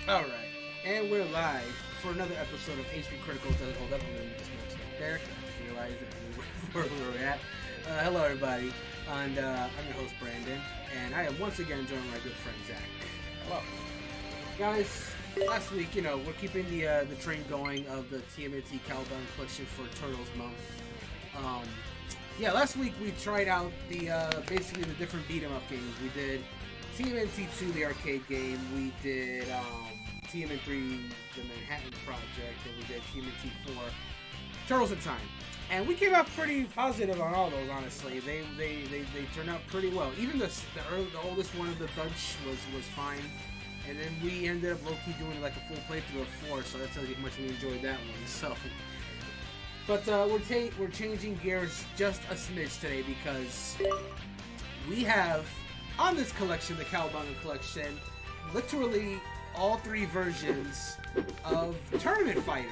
Alright, and we're live for another episode of HPCritical. Doesn't hold up, I'm going to just move right there. I realize where we're at. Hello, everybody, and I'm your host, Brandon, and I am once again joined by my good friend, Zach. Hello. Guys, last week, we're keeping the train going of the TMNT Cowabunga Collection for Turtles Month. Yeah, last week we tried out the basically the different beat-em-up games. We did TMNT 2, the arcade game. We did TMNT 3, the Manhattan Project, and we did TMNT 4, Turtles in Time. And we came out pretty positive on all those. Honestly, they turned out pretty well. Even the oldest one of the bunch was fine. And then we ended up low-key doing like a full playthrough of 4, so that tells you how much we enjoyed that one. So. But we're changing gears just a smidge today because we have on this collection, the Cowabunga Collection, literally all 3 versions of Tournament Fighters.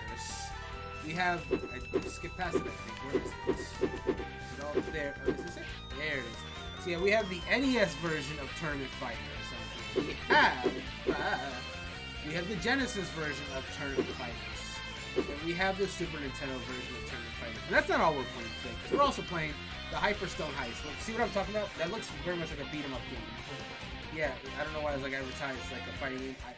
We have, I skipped past it, I think. Where is it? Is it all there? Oh, is this it? There it is. So yeah, we have the NES version of Tournament Fighters. We have the Genesis version of Tournament Fighters. And we have the Super Nintendo version of Tournament Fighters. And that's not all we're playing today, because we're also playing the Hyperstone Heist. Look, see what I'm talking about? That looks very much like a beat-em-up game. Yeah, I don't know why it's like advertised like a fighting game. I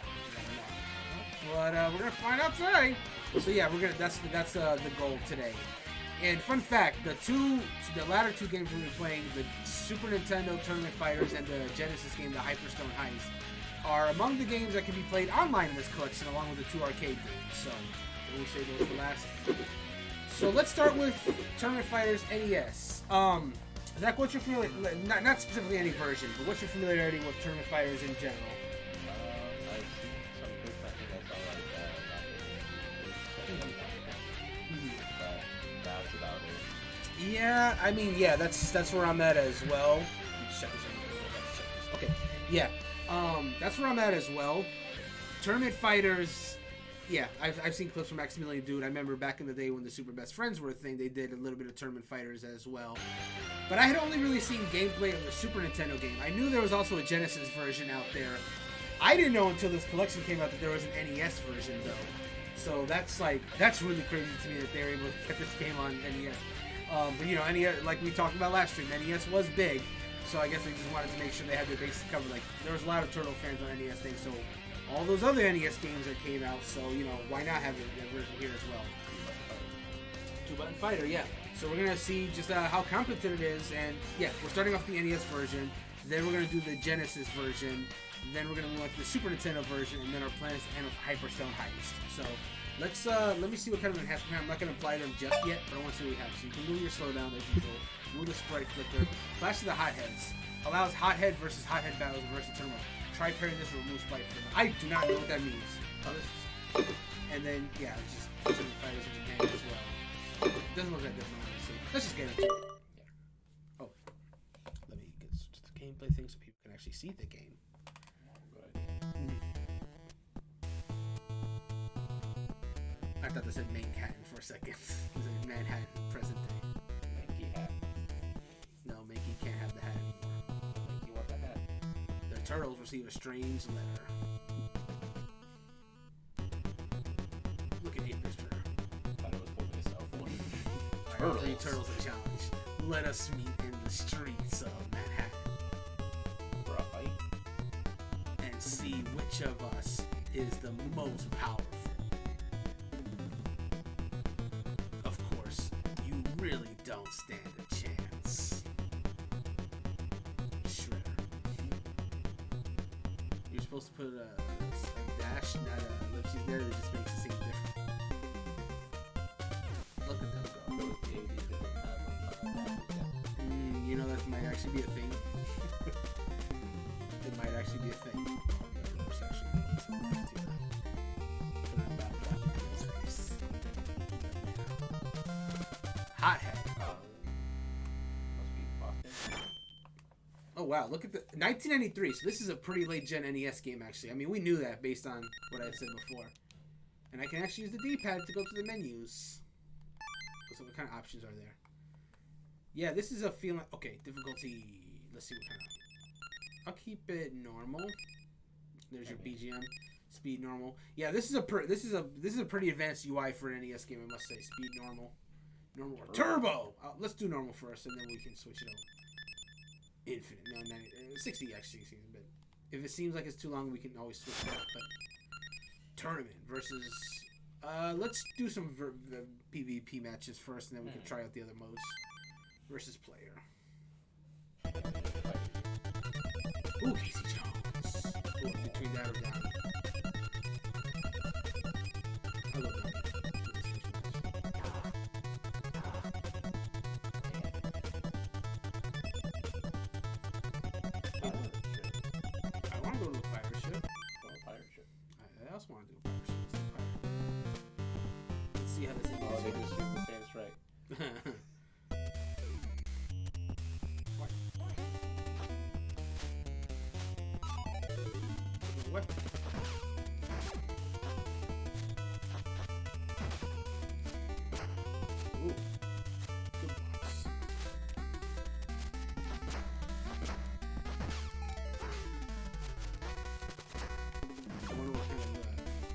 don't know. But we're gonna find out today. So yeah, we're gonna. That's the goal today. And fun fact: the latter two games we'll be playing, the Super Nintendo Tournament Fighters and the Genesis game, the Hyperstone Heist, are among the games that can be played online in this collection, along with the 2 arcade games. So we'll save those for last. So let's start with Tournament Fighters NES. Zach, what's your familiarity? Not specifically any version, but what's your familiarity with Tournament Fighters in general? I've seen some clips. I think I saw like but that's about it. Yeah, I mean, yeah, that's where I'm at as well. Okay, yeah, that's where I'm at as well. Tournament Fighters. Yeah, I've seen clips from Maximilian Dude. I remember back in the day when the Super Best Friends were a thing, they did a little bit of Tournament Fighters as well. But I had only really seen gameplay of the Super Nintendo game. I knew there was also a Genesis version out there. I didn't know until this collection came out that there was an NES version, though. So that's really crazy to me that they were able to get this game on NES. But NES, like we talked about last stream, NES was big. So I guess they just wanted to make sure they had their bases covered. Like, there was a lot of Turtle fans on NES things, so all those other NES games that came out, so, why not have a version here as well? 2-button fighter, yeah. So we're going to see just how competent it is, and, yeah, we're starting off the NES version, then we're going to do the Genesis version, then we're going to move on to the Super Nintendo version, and then our plan is to end with Hyperstone Heist. So, let me see what kind of enhancement we have. I'm not going to apply them just yet, but I want to see what we have. So you can move your slowdown, as usual, move the sprite flicker, flash to the hotheads, allows hothead versus hothead battles versus tournament. Try pairing this with remove sprite flicker. I do not know what that means. And then, yeah, it's just Tournament Fighters in Japan as well. It doesn't look that different, honestly. Let's just get into it. Yeah. Oh, let me get just the gameplay thing so people can actually see the game. I thought this said Manhattan for a second. It said Manhattan, present day. Mankey hat. No, Mankey can't have the hat anymore. Mankey want the hat. The turtles receive a strange letter. Look at 8 picture. Thought it was holding his cell phone. I got 3 turtles a challenge. Let us meet in the streets of Manhattan For a fight? and see which of us is the most powerful. Of course, you really don't stand a chance. Shredder. You're supposed to put a dash, not a ellipses there, that just makes it seem different. Look at them go. Those games didn't have That might actually be a thing. It might actually be a thing. Hothead. Must be Boston. Oh wow, look at the 1993. So this is a pretty late gen NES game actually. I mean, we knew that based on what I said before. And I can actually use the D-pad to go to the menus. So what kind of options are there? Yeah, this is a feeling. Okay, difficulty. Let's see what kind of. I'll keep it normal. There's your BGM. Speed normal. Yeah, this is a pretty advanced UI for an NES game, I must say. Speed normal. Normal or turbo. Let's do normal first, and then we can switch it over. Infinite. No, 60 actually. But if it seems like it's too long, we can always switch it up. But tournament versus. Let's do some PvP matches first, and then we can try out the other modes. Versus player. Ooh, Casey Jones. Ooh, between that or down. I love that. I want to go to the pirate ship. I also want to do a pirate ship. Let's see how this thing goes. Oh, they just shoot the same strike. Weapon. Ooh. Good box. I wonder what kind of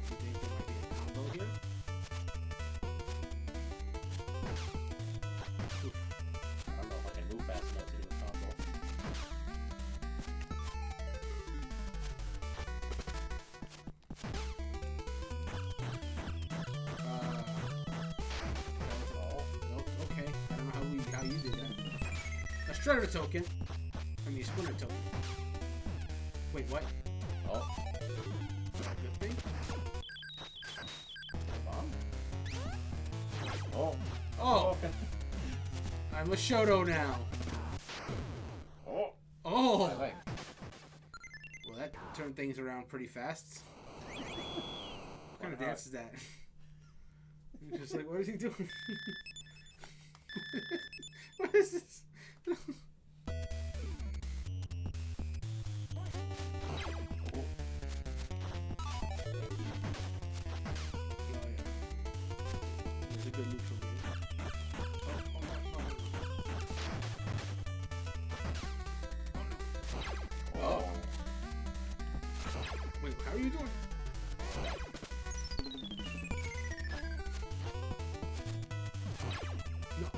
you think there might be a combo here? Oof. I don't know if I can move fast enough to do a combo. Okay. I don't know how you did that. A Shredder token. I mean, a Splinter token. Wait, what? Oh. Good thing? Bomb? Oh. Oh! Okay. I'm a Shoto now. Oh. Oh! I like. Well, that turned things around pretty fast. What kind of dance is that? I'm just like, what is he doing? What is this? It's a good neutral game. Oh. Wait, how are you doing? No.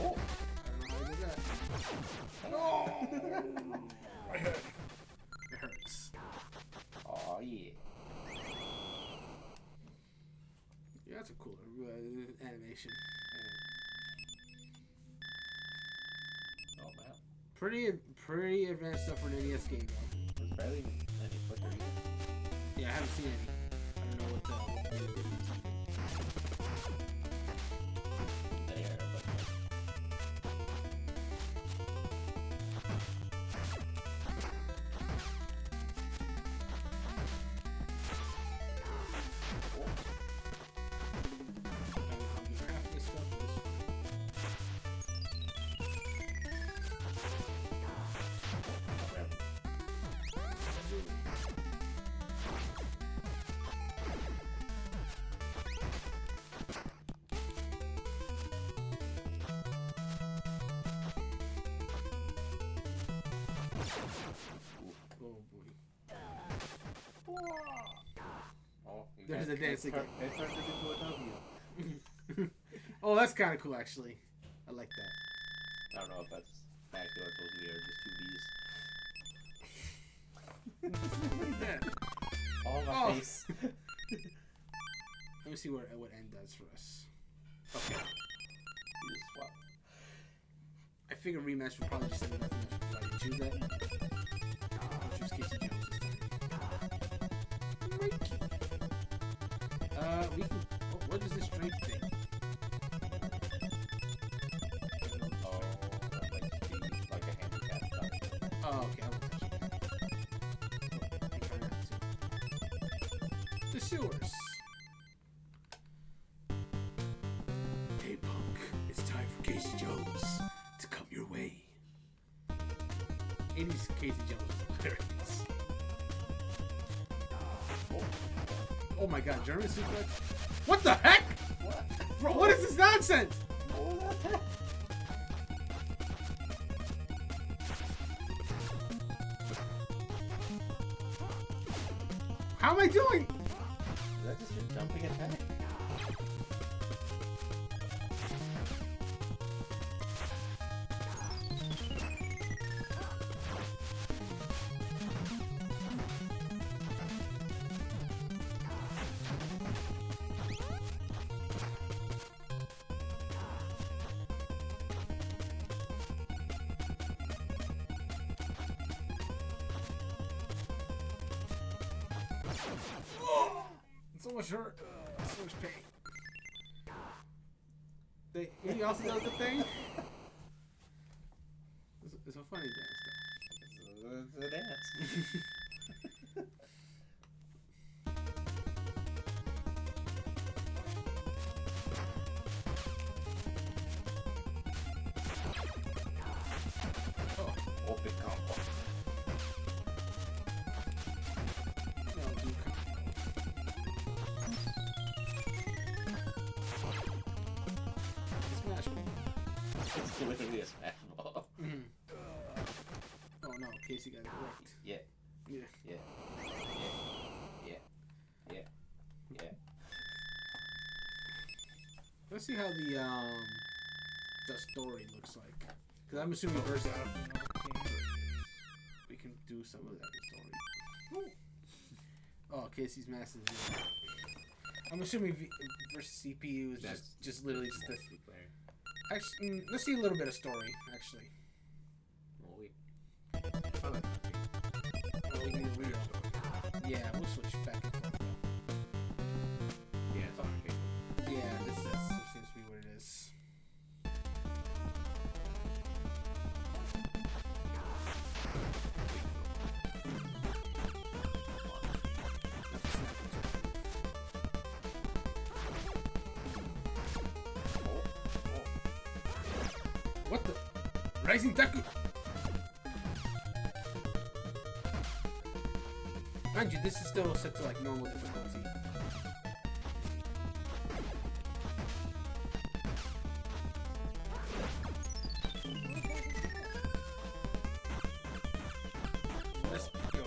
Oh. I don't know how I did that. No. My head. It hurts. Oh, yeah. Yeah, that's a cooler animation. Oh, man. Pretty advanced stuff for an NES game, though. There's barely any flicker either. Yeah, I haven't seen any. I don't know what the difference is. There, but Oh boy. oh, There's a dance again. It turned it into a W. Oh, that's kind of cool, actually. I like that. I don't know if that's actually what it's supposed to be or just two V's. Yeah. Oh, my Oh. face. Let me see what N does for us. Okay. You just swap. I figure rematch would probably just send nothing else. I didn't choose that. I'll choose Casey Jones this time. We can. Oh, what is this strength thing? Oh, that might just be like a handicap type. Oh, okay. I won't touch that. Oh, try not to. The sewers. Hey, punk. It's time for Casey Jones to come your way. 80s Casey Jones was hilarious. Oh my god, German suplex? What the heck? What? Bro, what is this nonsense? Oh, that's it. How am I doing? Is that just a jumping attack? So much hurt. So much pain. He also does the thing? It's a funny dance, though. It's a dance. Oh. Open combo. No, do Smash me. It's literally a smash ball. Mm. Oh no, Casey got it wrecked. Yeah. Yeah. Yeah. Yeah. Yeah. Yeah. Yeah. Let's see how the story looks like. Because I'm assuming versus. We can do some of that story. Oh, Casey's massive. I'm assuming versus CPU is just literally just this. Actually, let's see a little bit of story. Actually. Well, we. Oh, we need real. Yeah, we'll switch back and forth. Yeah, it's on arcade. Yeah, this seems to be what it is. What the? Rising Deku! Mind you, this is still set to like normal difficulty.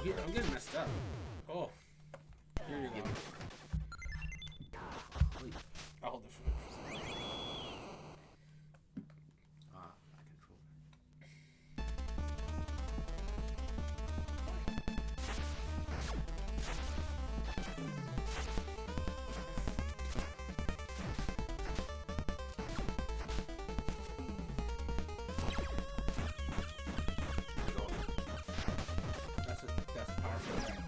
Here, I'm getting messed up. Oh. Here you go. I'll hold it for a second. My controller. That's a powerful attack.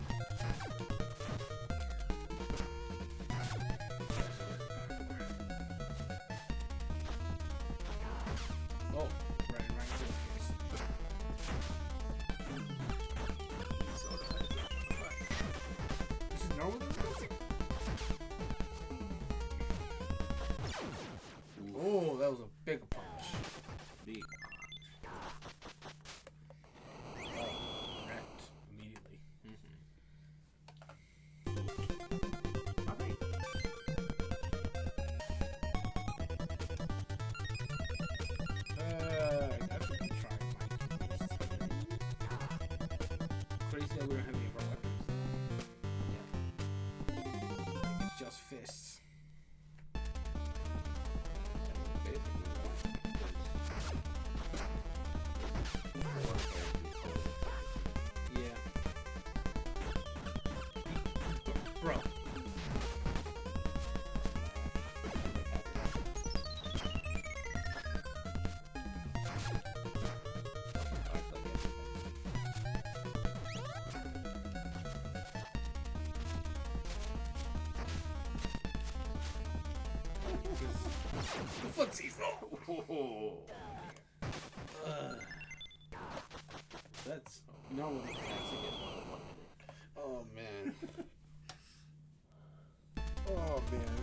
Oh, right to the face. This is normal difficulty? Oh, that was a big punch. Big. Oh, wrecked immediately. I guess we can try my crazy that we don't have any of our weapons. Yeah. Like it's just fists. Yeah. Bro. The footsies. Oh. That's normal. Oh man. Oh man.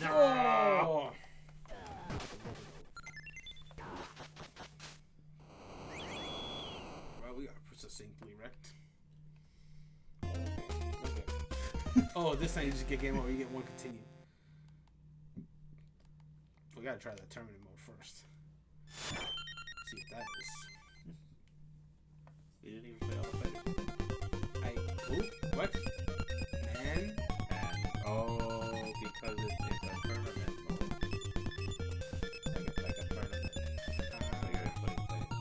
Oh! Well, we got succinctly wrecked. Okay. Oh, this time you just get game over. You get one continue. We gotta try that tournament mode first. See what that is. You didn't even play all the fighters. Ooh, what? Man. Oh, because it's a tournament mode. Like a tournament. So you're putting players.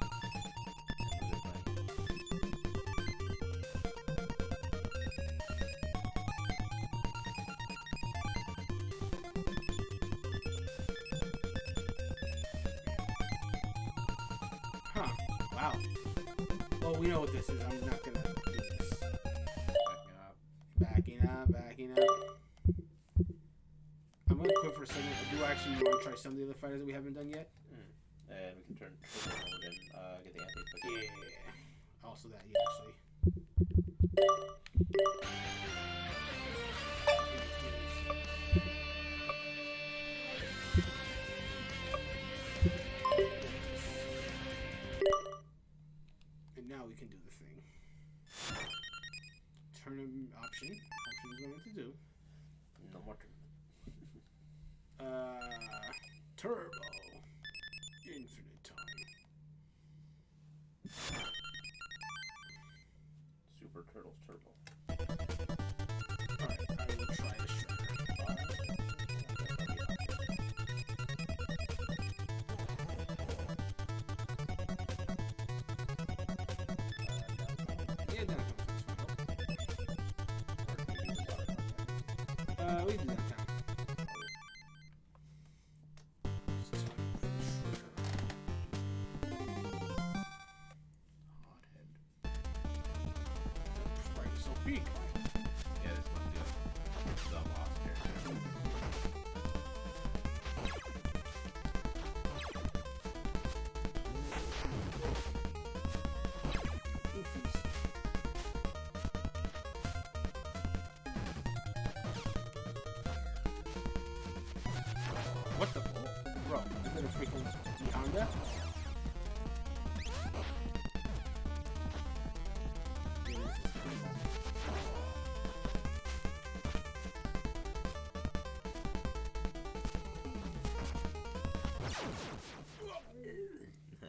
Huh. Wow. Well, we know what this is. I'm not gonna do this. Backing up. I'm gonna quit for a second. I do actually want to try some of the other fighters that we haven't done yet. And we can turn triple mode and get the anti-quick. Yeah. Also that, yeah, actually. And now we can do the thing. Tournament option. Option is what I meant to do. No more tournament. Turbo. Infinite time. Super Turtles Turbo. Alright, I will try a shredder. Yeah, downtown. We do downtown. It's time for the shredder. Hothead. Right, so big. Yeah, this must be a dumb boss character. Goofies. What the? Bro, I better freaking Honda?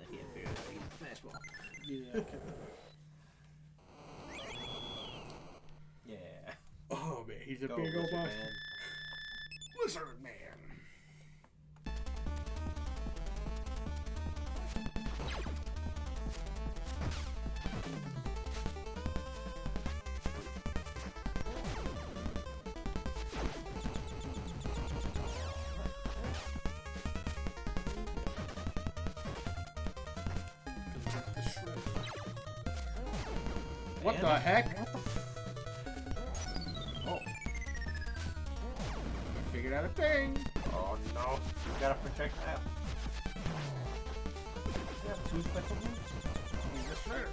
He had figured out how to use the smash ball. Yeah, okay. Yeah. Oh man, he's a Go, big old Lizard boss. Man. Lizard Man. What the heck? Oh. I figured out a thing. Oh no. You gotta protect that. You have 2 special moves? He's a shredder.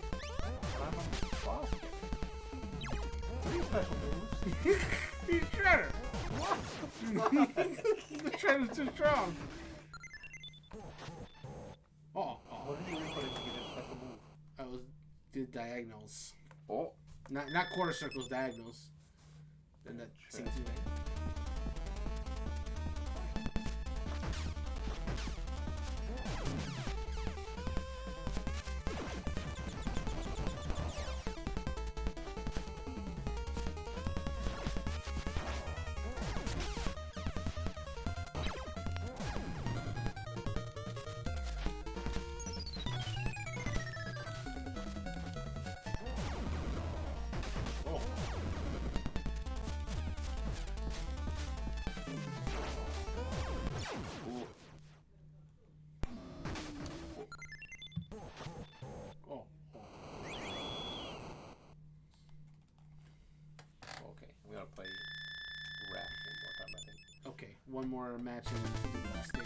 I'm a boss. 3 special moves. He's Shredder. The Shredder's too strong. Oh, What did you input to get a special move? I was did diagonals, Oh. not quarter circles, diagonals. Then that seemed too late. Play rap one more time, I think. Okay, one more match and then we can do the last stage.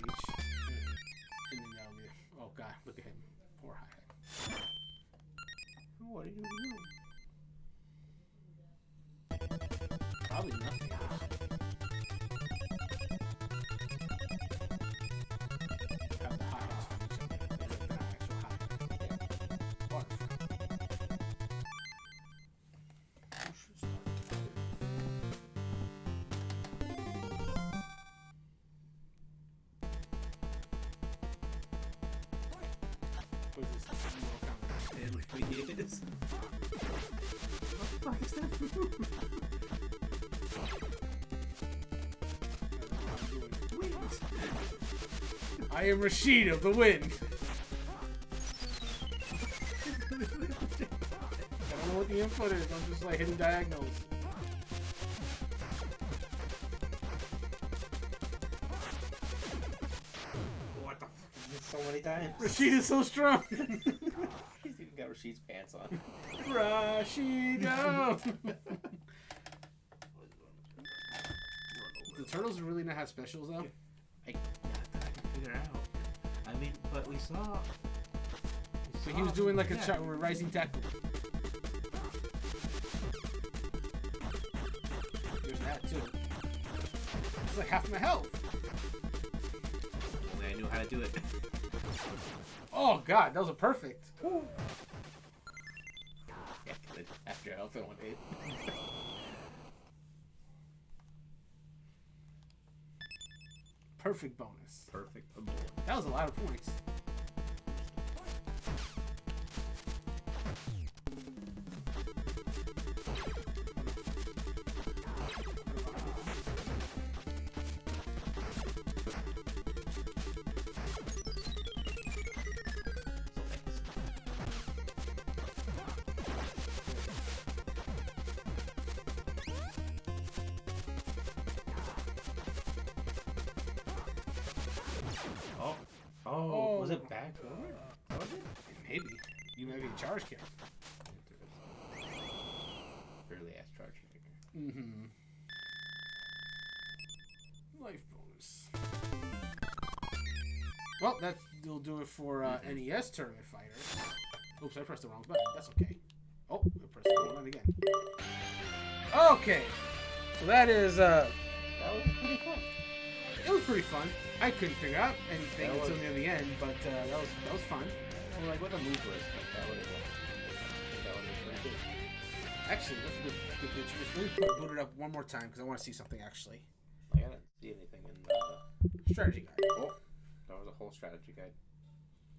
And then that'll be. Oh god, look at him. Poor hi-hat. What are you doing? Probably nothing. technically is. What the fuck is that? I am Rashid of the wind. I don't know what the input is. I'm just like hitting diagonals. What the fuck? So many times. Rashid is so strong. He's even got Rashid's pants on. Rashid, no. The turtles really not have specials though. I can figure out. I mean, but we saw. So he was doing like a rising tackle. There's that too. It's like half my health. Only I knew how to do it. Oh god, that was a perfect. Yeah, good. After health in 1 hit. Perfect bonus. Perfect. That was a lot of points. Oh, was it back forward? Was it? Maybe. You might be a charge character. Early ass charge figure. Mm-hmm. Life bonus. Well, that'll do it for NES Tournament Fighters. Oops, I pressed the wrong button. That's okay. Oh, I pressed the wrong button again. Okay. So that is, That was pretty fun. it was pretty fun. I couldn't figure out anything until near the end, but that was fun. I'm like, what a move was, but that would have pretty good. Actually, that's a good choice. Let me boot it up one more time because I want to see something actually. I didn't see anything in the Strategy guide. Oh, that was a whole strategy guide.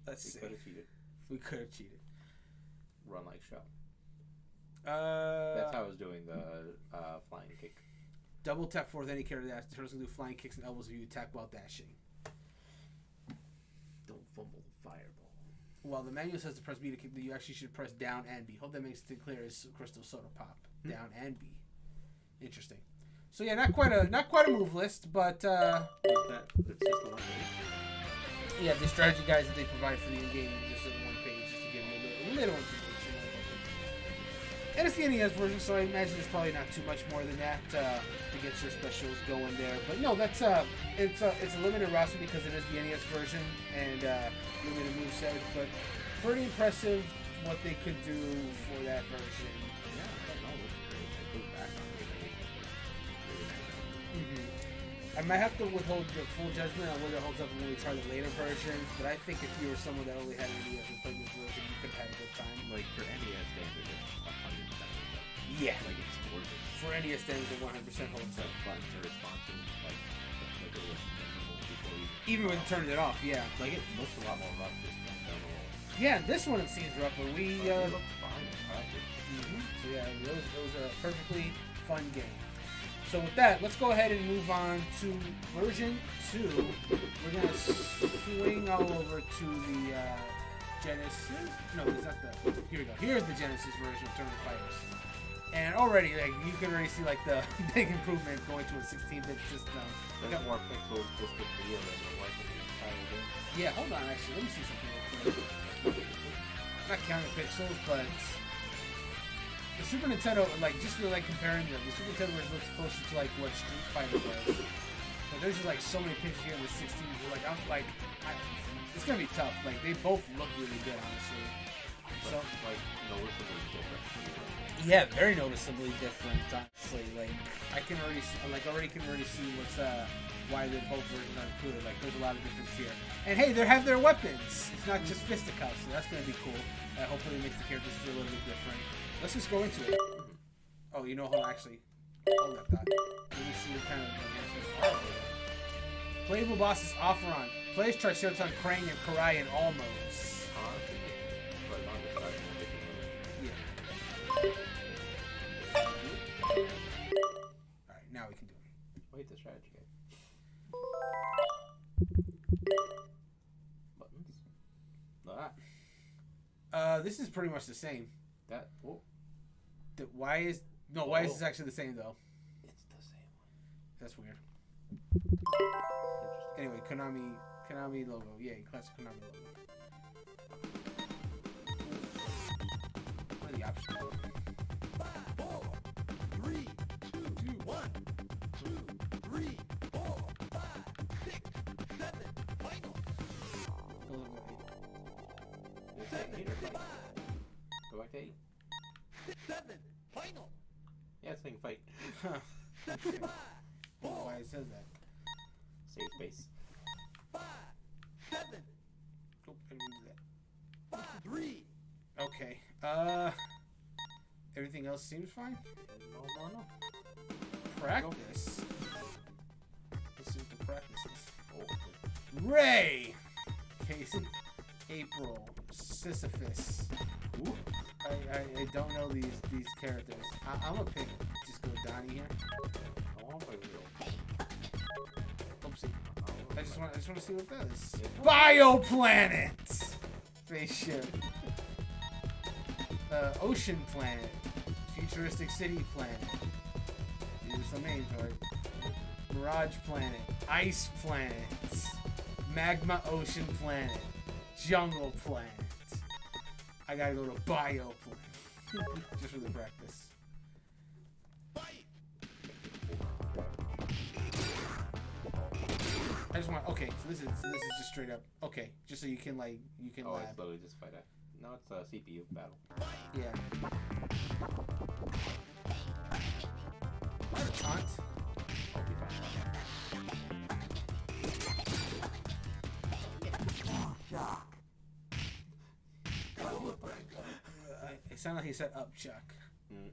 Let's We see. could have cheated. We could have cheated. Run like shot. That's how I was doing the flying kick. Double tap forward any character that turtles can do flying kicks and elbows if you attack while dashing. Don't fumble the fireball. Well, the manual says to press B to kick, you actually should press down and B. Hope that makes it clear as Crystal Soda Pop. Down and B. Interesting. So yeah, not quite a move list, but Is that it's just the one page? yeah, the strategy guides that they provide for the in-game just in one page, just to give you a little information. And it's the NES version, so I imagine there's probably not too much more than that to get your specials going there. But no, that's it's a limited roster because it is the NES version and limited moveset. But pretty impressive what they could do for that version. Yeah, I don't know. It goes back on really nice. I might have to withhold the full judgment on whether it holds up when we try the later versions. But I think if you were someone that only had an NES and played this version, you could have had a good time. Like for NES standards, it's 100%. Yeah. Like it's gorgeous. For NES standards, it 100% holds So up. buttons are responsive. Like it was before you. Even when turning it off, yeah. Like it looks a lot more rough this time. Yeah, this one it seems rough, but we It looked fine in practice. So yeah, it was a perfectly fun game. So with that, let's go ahead and move on to version 2. We're gonna swing all over to the Genesis. No, it's not the. Here we go. Here's the Genesis version of Tournament Fighters. And already, like you can already see like the big improvement going to a 16-bit system. There's more pixels just to feel than there was in the entire game. Yeah, hold on. Actually, let me see something real quick. Not counting pixels, but the Super Nintendo, like just for like comparing them, the Super Nintendo version looks closer to like what Street Fighter was. But there's just like so many pictures here with 16. Like it's gonna be tough. Like they both look really good, honestly. But, like noticeably different. Yeah, very noticeably different. Honestly, like I can already see, what's why the both versions are included. Like there's a lot of difference here. And hey, they have their weapons. It's not just fisticuffs, so that's gonna be cool. Hopefully, it makes the characters feel a little bit different. Let's just go into it. Oh, you know, hold on, actually, hold that thought. Let me see what kind of enhancements are. Playable bosses Offeron. Players Triceratops, Krang, and Karai in all modes. Alright, now we can do it. Wait, the strategy guide. Buttons. Ah, This is pretty much the same. that. Oh, Why is this actually the same though? it's the same one. That's weird. Interesting. Anyway, Konami logo. Yay, classic Konami logo. What are the options? 5, 4, 3, 2, 1, 2, 3, 4, 5, 6, 7, final. It's 8 or 5. Go back to 8. 6, 7, final. Yeah, it's saying fight. Huh. 5, I don't know why it says that. Save space. 5, 7, Oh, I didn't do that. 3. Okay. Everything else seems fine. No. Practice. Let's see what the practice is. Oh, Ray. Casey. April. Sisyphus. ooh. I don't know these characters. I'm gonna pick. Just go Donnie here. I want to play real. Oopsie. I just want to see what it does. Yeah. Bioplanet. Spaceship. Ocean planet. Futuristic city planet. These are some names, right? Mirage planet. Ice planet. Magma ocean planet. Jungle planet. I gotta go to bio planet. Just for the practice. I just want. Okay, so this is just straight up. Okay, just so you can Oh, lab. it's literally just fight. No, it's a CPU battle. Yeah. What a taunt. I'll be fine. It sounded like he said up, Chuck. And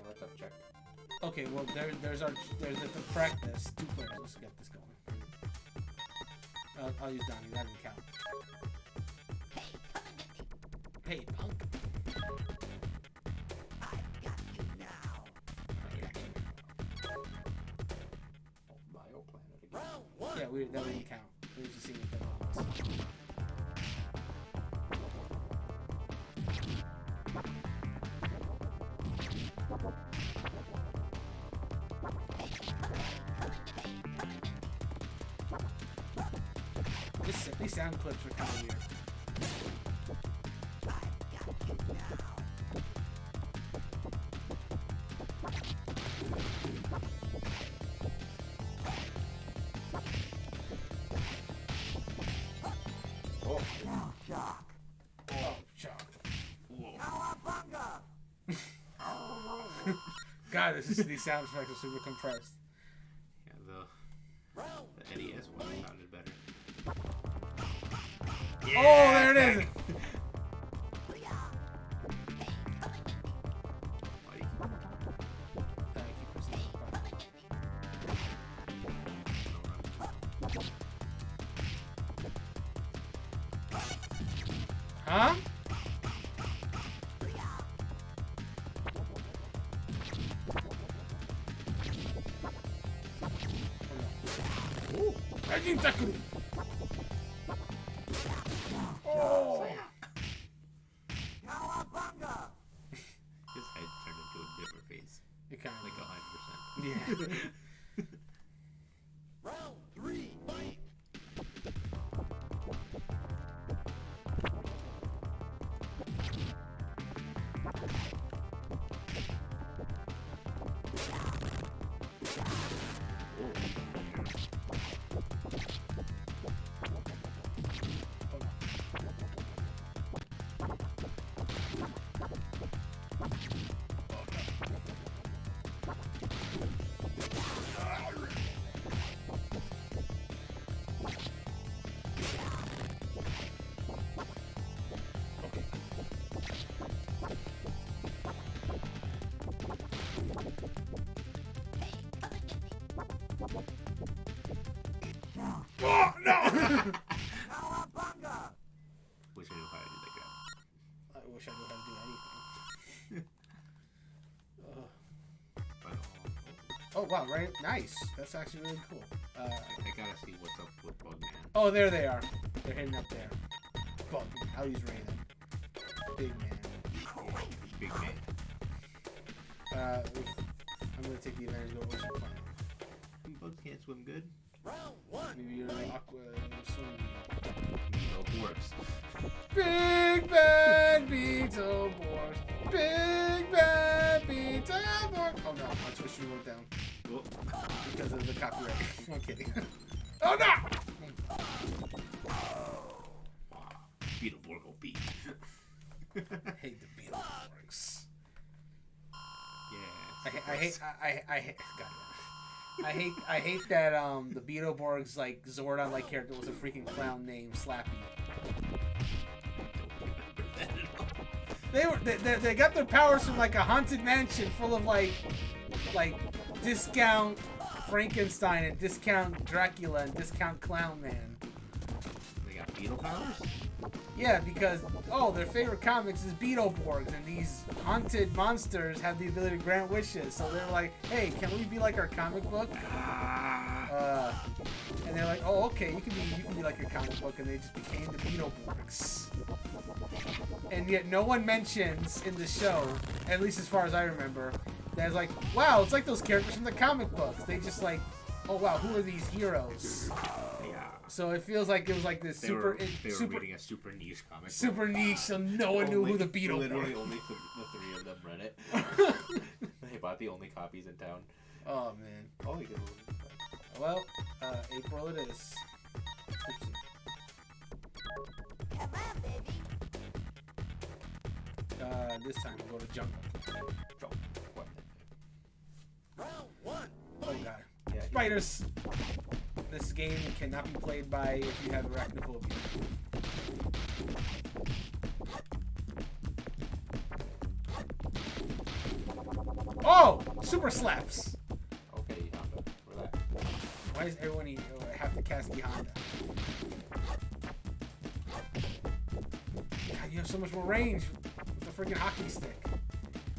let's up check. Okay, well there's the practice. 2 players. Let's get this going. I'll use Donnie. That didn't count. Hey, punk. I got you now. Oh, Bioplanet again. Round 1. Yeah, that didn't count. We were just seeing if that was. These sound clips are kind of weird. Oh, Now, Shock. Oh, Chuck. Cowabunga. God, these sound effects are super compressed. yeah, Round the NES one sounded better. Oh, there it is. Why do you Keep pressing the button. Huh? Ooh, Raging Tackle. Oh. Cowabunga. His head turned into a different face. It kind of Like 100%. yeah. Round 3. Fight. Oh no! Cowabunga. Wish I knew how to do that grab. I wish I knew how to do anything. wow, right? Nice. That's actually really cool. I gotta see what's up with Bugman. Oh, there they are. They're hitting up there. Bug. I'll use Raiden. Big man. Big man. I'm gonna take the advantage and go ocean climb. Bugs can't swim good. Round one. Maybe you're aqua swimming. No, it works. Big bad Beetleborgs. Big bad Beetleborgs. Oh no, I'm switching the word down Oh. because of the copyright. I'm kidding. Oh no! Beetleborg OP. I hate the Beetleborgs. Yeah. I hate that the Beetleborgs like Zordon like character was a freaking clown named Slappy. They got their powers from like a haunted mansion full of like discount Frankenstein and discount Dracula and discount Clown Man. They got beetle powers? Yeah, because their favorite comics is Beetleborgs, and these haunted monsters have the ability to grant wishes. So they're like, "Hey, can we be like our comic book?" And they're like, "Oh, okay, you can be like your comic book," and they just became the Beetleborgs. And yet, no one mentions in the show, at least as far as I remember, that it's like, "Wow, it's like those characters from the comic books." They just like, "Oh wow, who are these heroes?" Yeah. So it feels like it was like this They were reading a super niche comic. super niche, so no one knew who the Beetleborgs. Literally, only the three of them read it. They bought the only copies in town. Oh man. Oh, you can. Well, April it is. Oopsie. Come on, baby. This time we'll go to jungle. Round one. Oh god. Yeah. Spiders! This game cannot be played by if you have arachnophobia. Oh! Super slaps! Okay, Honda. Relax. Why does everyone have to cast E Honda? God, you have so much more range with the freaking hockey stick.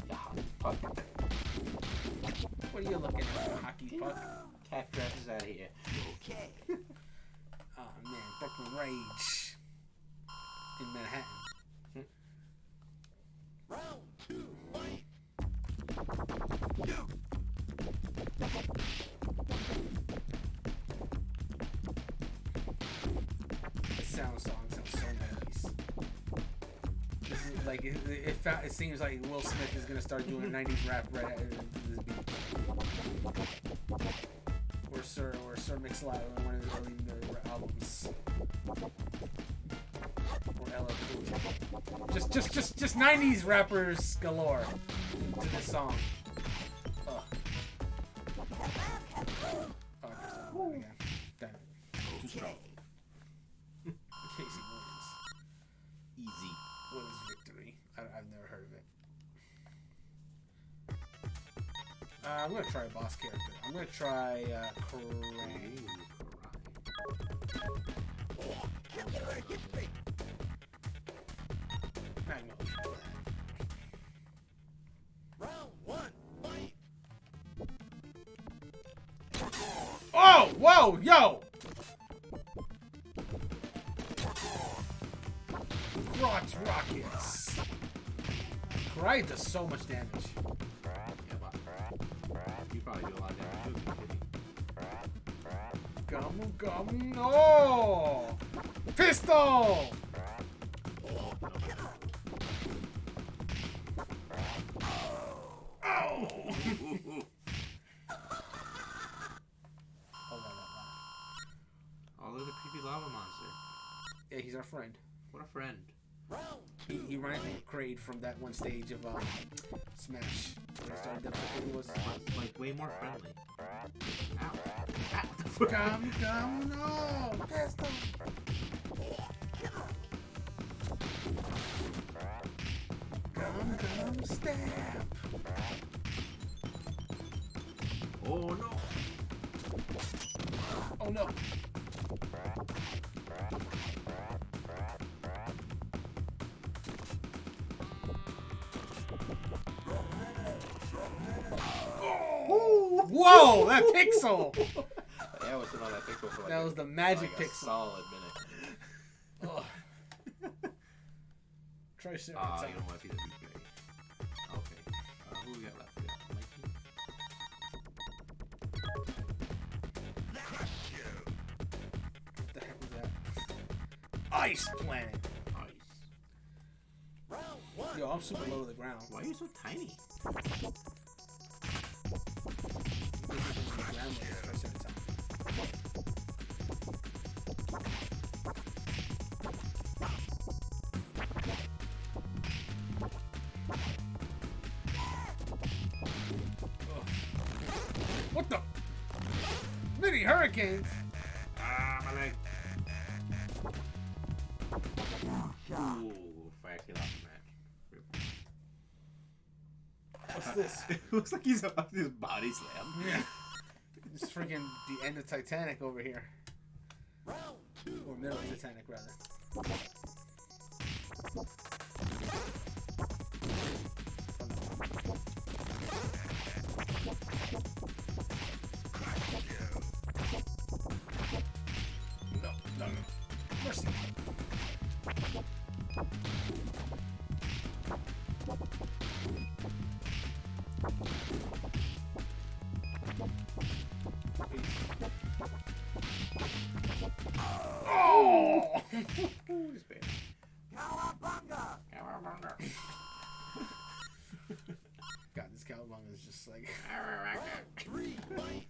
Yeah, fuck. What are you looking at, hockey puck? Cat Dress is out of here. Okay. Oh man, Brooklyn Rage in Manhattan. Round two. Fight. The song sounds so nice. This is like it seems like Will Smith is gonna start doing a '90s rap right at this beat. Or Sir Mix-a-Lot on one of his early albums. Or LL Cool J. Just '90s rappers galore to this song. Oh. Oh, again. Damn it. Too strong. Casey wins. Easy. What is victory? I've never heard of it. I'm gonna try a boss character. I'm gonna try Krang. Magnolia. Round one. Fight. Oh! Whoa! Yo! Crotch rockets. Cry does so much damage. Yeah, but you probably do a lot of damage too. Gum, no! Pistol! Oh! Oh, look at the creepy lava monster. Yeah, he's our friend. What a friend. Round He reminds me of Kraid from that one stage of Smash. Where he started it was Like, way more friendly. Ow. Gum, no! Pistol! Gum, stab! Oh, no. Oh no! Whoa, that pixel! Yeah, I was sitting on that pixel for like That was the magic a pixel. solid minute. Ugh. Try shit. You don't want to see the replay. Okay. Who we got left? We got Mikey. What the heck was that? Ice Planet. Nice. Round one. Yo, I'm super low to the ground. Why are you so tiny? What the? Mini hurricanes. My leg. Ooh, fire kill off the match. What's this? It looks like he's about to do his body slam. Yeah. It's freaking the end of Titanic over here. Round two. Or middle of Titanic, rather. No. Mercy. Oh! He's bad. Cowabunga. God, this Cowabunga is just like... Three. Fight.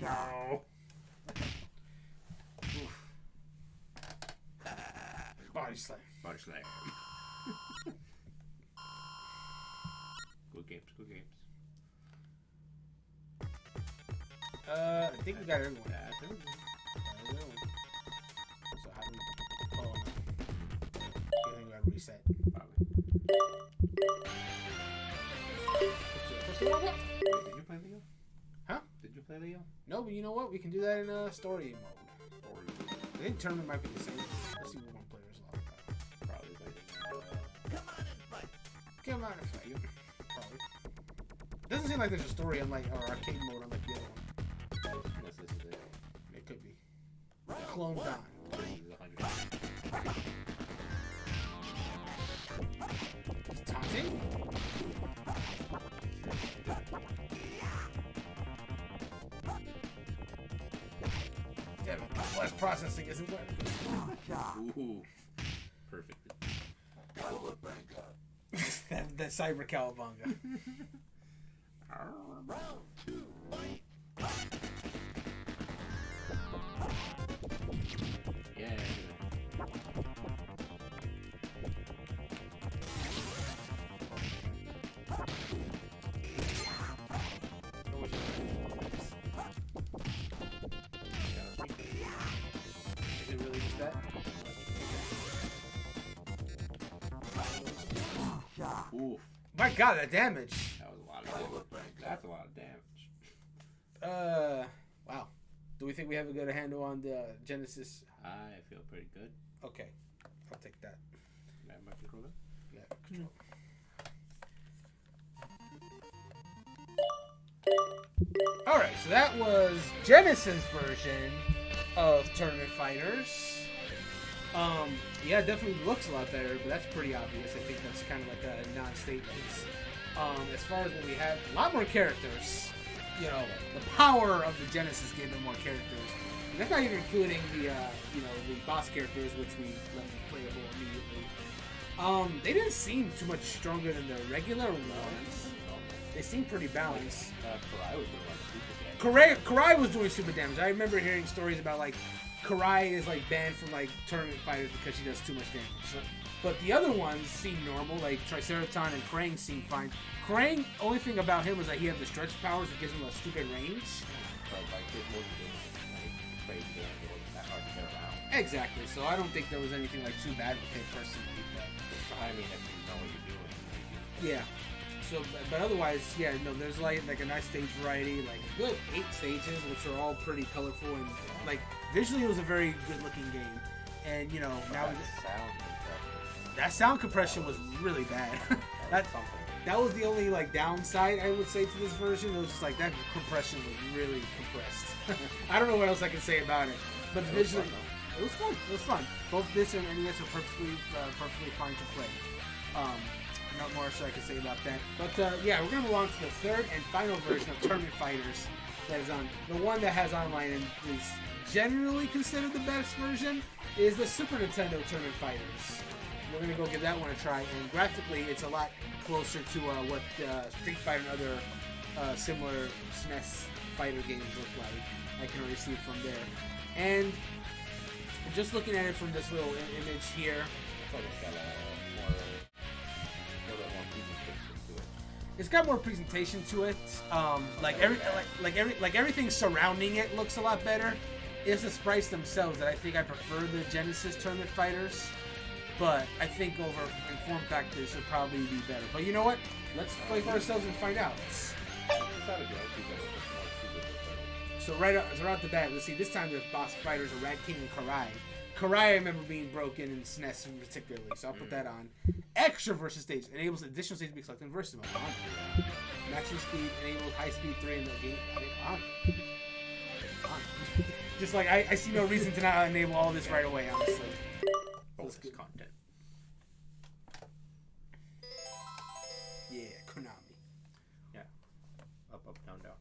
No. Body slam. Body slam. Good games, good games. I think we got everyone. That's everything. So how do we... Oh, no. I think we gotta reset. Probably. What? Wait, did you play Leo? Huh? Did you play Leo? No, but you know what? We can do that in story mode. Or I think tournament might be the same. Let's see what one player's a lot about. probably played Come on and fight. Come on, it's not you. Probably. Doesn't seem like there's a story unlike or arcade mode unlike the other one. unless this is it. It could be. Round Clone one. Don. This is 100. Taunting? Damn it, flash processing isn't working. Ooh. Perfect. that Cyber Cowabunga. Round two. Fight. Yeah. Is it really just that? Oof. My god, that damage. That was a lot of damage. That's a lot of damage. Wow. Do we think we have a good handle on the Genesis? I feel pretty good. Okay, I'll take that. Can I have my controller? Yeah, control. Alright, so that was Genesis version of Tournament Fighters. Yeah, it definitely looks a lot better, but that's pretty obvious. I think that's kind of like a non-statement. As far as what we have, a lot more characters. You know, the power of the Genesis gave them more characters. And that's not even including the, the boss characters, which we let them playable immediately. They didn't seem too much stronger than the regular ones. They seem pretty balanced. Karai was doing like super damage. Karai was doing super damage. I remember hearing stories about like Karai is like banned from like tournament fighters because she does too much damage. So, But the other ones seem normal, like Triceraton and Krang seem fine. Krang, only thing about him was that he had the stretch powers that gives him a stupid range. But like his motivation, like crazy and it wasn't that hard to get around. Exactly, so I don't think there was anything like too bad with him personally. But I mean, if you know what you're doing. yeah. So, but otherwise, yeah, no, there's like a nice stage variety, like a good 8 stages, which are all pretty colorful and like visually it was a very good looking game. And you know, now that sound compression was really bad. That was the only like downside I would say to this version. It was just like that compression was really compressed. I don't know what else I can say about it, but visually, it was fun. It was fun. Both this and NES are perfectly fine to play. Not more so I can say about that. But yeah, we're gonna move on to the third and final version of Tournament Fighters. That is on the one that has online and is generally considered the best version. Is the Super Nintendo Tournament Fighters. We're gonna go give that one a try, and graphically, it's a lot closer to what Street Fighter and other similar SNES fighter games look like. I can already see it from there. And just looking at it from this little image here, it's got more presentation to it. Like everything surrounding it looks a lot better. It's the sprites themselves that I think I prefer the Genesis Tournament Fighters. But I think over in form factor should probably be better. But you know what? Let's play for ourselves and find out. So right off the bat, let's see. This time the boss fighters are Rat King and Karai. Karai I remember being broken in SNES particularly, so I'll put that on. Extra versus stage enables additional stage to be selected in versus mode. On. Maximum speed enables high speed 3 in the game. On. Just like I see no reason to not enable all this right away, honestly. Bonus content. Yeah, Konami. Yeah. Up, down, down.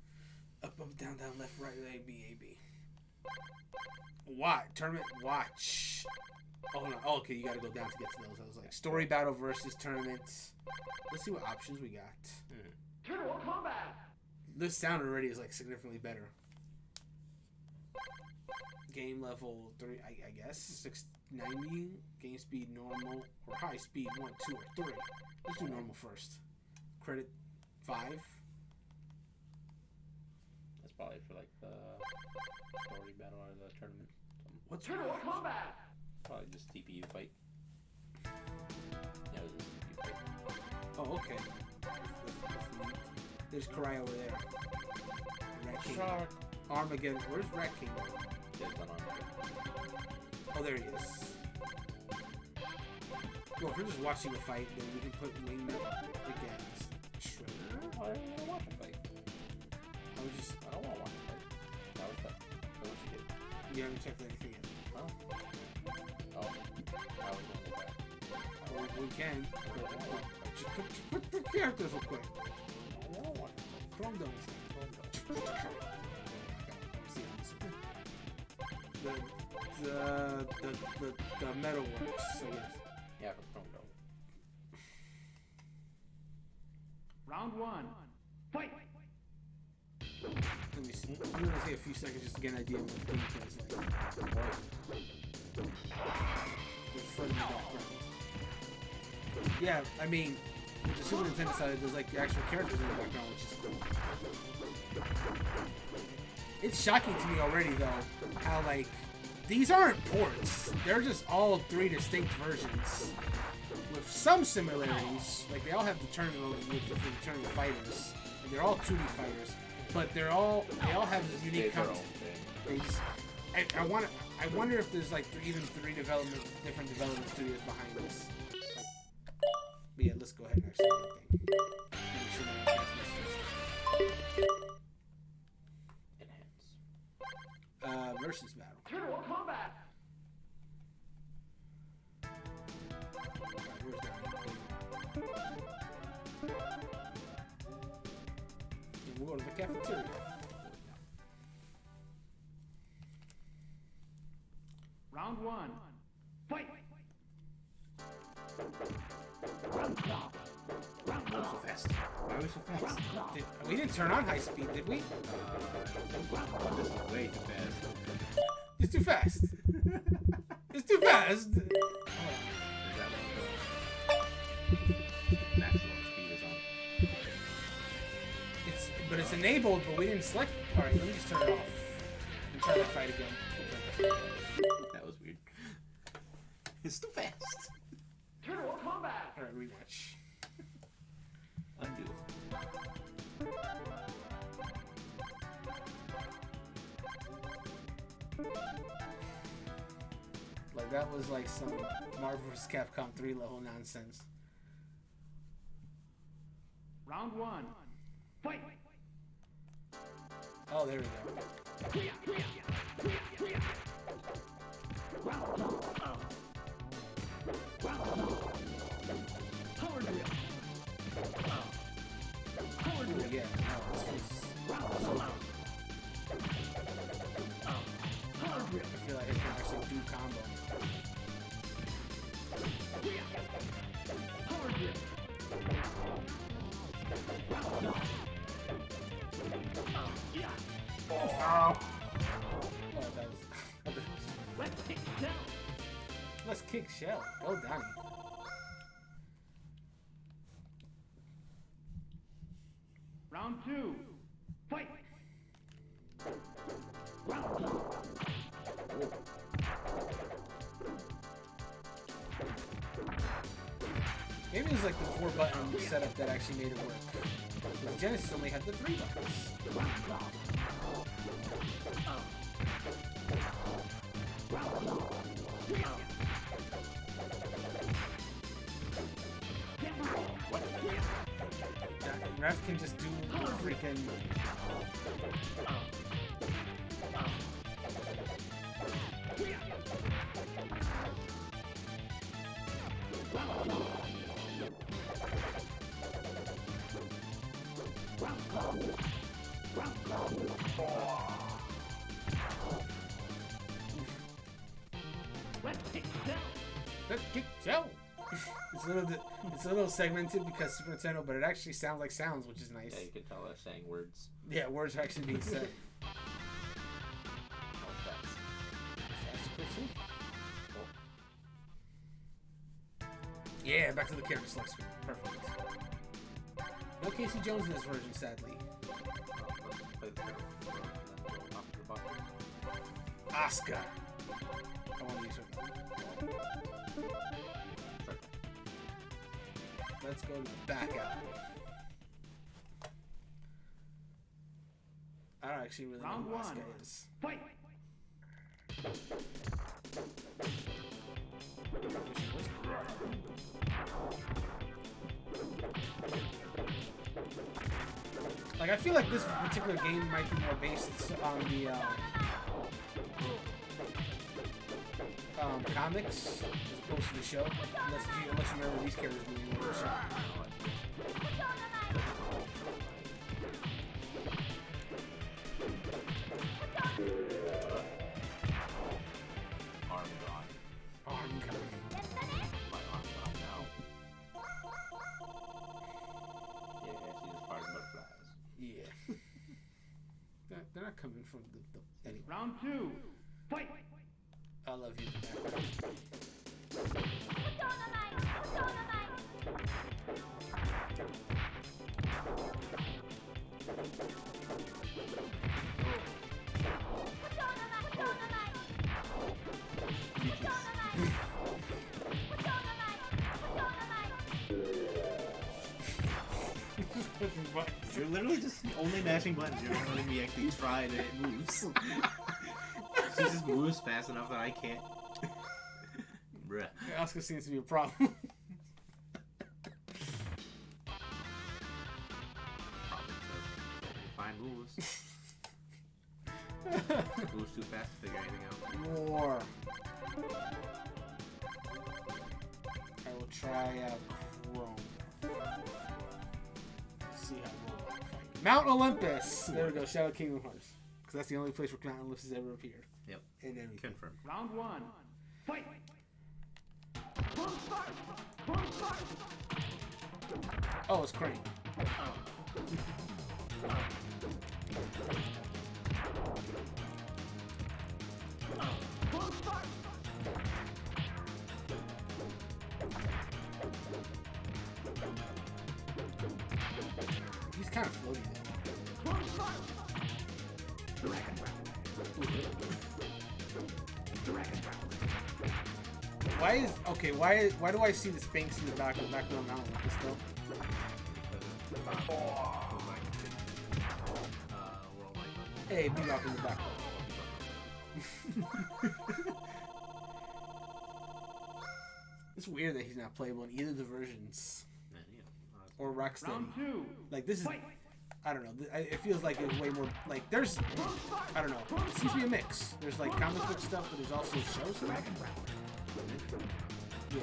Up, down, down, left, right, A, B, A, B. What? Tournament watch. Oh, hold on. Oh, okay, you gotta go down to get to those. I was like, story battle versus tournaments. Let's see what options we got. Turtle combat. This sound already is like significantly better. Game level 3, I guess. 690. Game speed normal or high speed 1, 2, or 3. Let's do normal first. Credit 5. That's probably for like the story battle or the tournament. What's Turtle combat. Probably just TPU fight. Yeah, it was just TPU fight. Oh, okay. There's Karai over there. Rat King. Shark. Armageddon. Where's Rat King? Yeah, it's on Armageddon. Oh, there he is. Well, if we're just watching a fight, then we can put Wing again. Straight. I don't want to watch a fight. I was just. I don't want to watch a fight. That was that. That's what you did. You haven't checked anything yet. Oh. Oh. I was going to go back. Well, we can. Just put the characters real quick. I don't want to fight. Throw them down. The metal works, so yes. Yeah, for Chrome Dome. Round 1. Fight. Let me see. I'm gonna take a few seconds just to get an idea of what the gameplay is like. There's fun in the background. Yeah, I mean, with the Super Nintendo side, there's like the actual characters in the background, which is cool. It's shocking to me already, though, how like these aren't ports. They're just all 3 distinct versions with some similarities. Like they all have the tournament mode with the tournament fighters, and they're all 2D fighters. But they all have this unique content. They just, I wonder if there's like even 3 different development studios behind this. Like, but yeah, let's go ahead and actually do that thing. Make sure my Enhance. Versus battle. Turtle combat. Alright, where's that? And we'll go to the cafeteria. Round 1. Fight. So fast. Why are we so fast? We didn't turn on high speed, did we? This is way too fast. It's too fast. It's too fast. Is that one of enabled, but we didn't select. All right, let me just turn it off and try that fight again. That was weird. It's too fast. Turtle combat. All right, rematch. Undo. Like that was like some Marvel vs. Capcom 3 level nonsense. Round 1. Fight. Oh, there we go. Ooh, yeah, no, this was... I feel like it can actually do combo. Oh, that was... Let's kick shell. Go Donnie. Round 2. Fight. Maybe it was like the 4-button setup that actually made it work. But Genesis only had the 3 buttons. Ref can just do freaking... Let's kick shell. It's a little segmented because Super Nintendo, but it actually sounds like sounds, which is nice. Yeah, you can tell they're saying words. Yeah, words are actually being said. All stats. Yeah, back to the character select screen. Perfect. No Casey Jones in this version, sadly. Play the turtle. Off the bottom. Asuka. I want to use her. Let's go to the back alley. I don't actually really know who Asuka is. Fight. Like, I feel like this particular game might be more based on the comics as opposed to the show. Unless you remember these characters being in the show. Arm gone. Arm gun. My arm gone now. Yeah, she's just fighting butterflies. Yeah. They're not coming from the anyway. Round 2. Fight. I love you. You're literally just only mashing buttons. You're not letting me actually try that it moves. She just moves fast enough that I can't. Bruh. Asuka seems to be a problem. Find moves. Moves too fast to figure anything out. More. I will try out Chrome. See how well I fight. Mount Olympus! There we go, Shadow Kingdom Hearts. Because that's the only place where Mount Olympus has ever appeared. Yep. In anything. Confirmed. Round 1. Fight. Oh, it's Crane. He's kind of floaty though. Why do I see the Sphinx in the back of the mountain like this though? Hey, be up in the back. It's weird that he's not playable in either of the versions. Or Rocksteady. Round 2. Like this is, I don't know. It feels like it's way more like there's, I don't know. It seems to be a mix. There's like comic book stuff, but there's also show stuff. Yeah.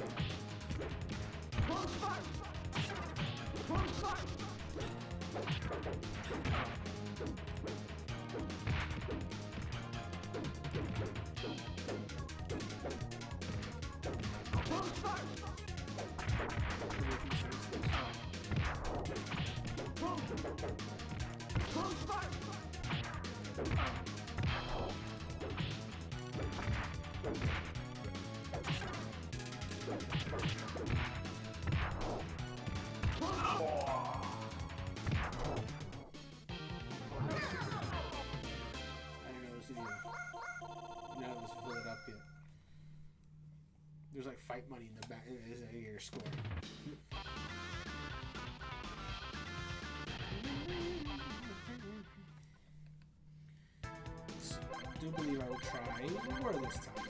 There's like fight money in the back. Is your score? I do believe I will try more this time.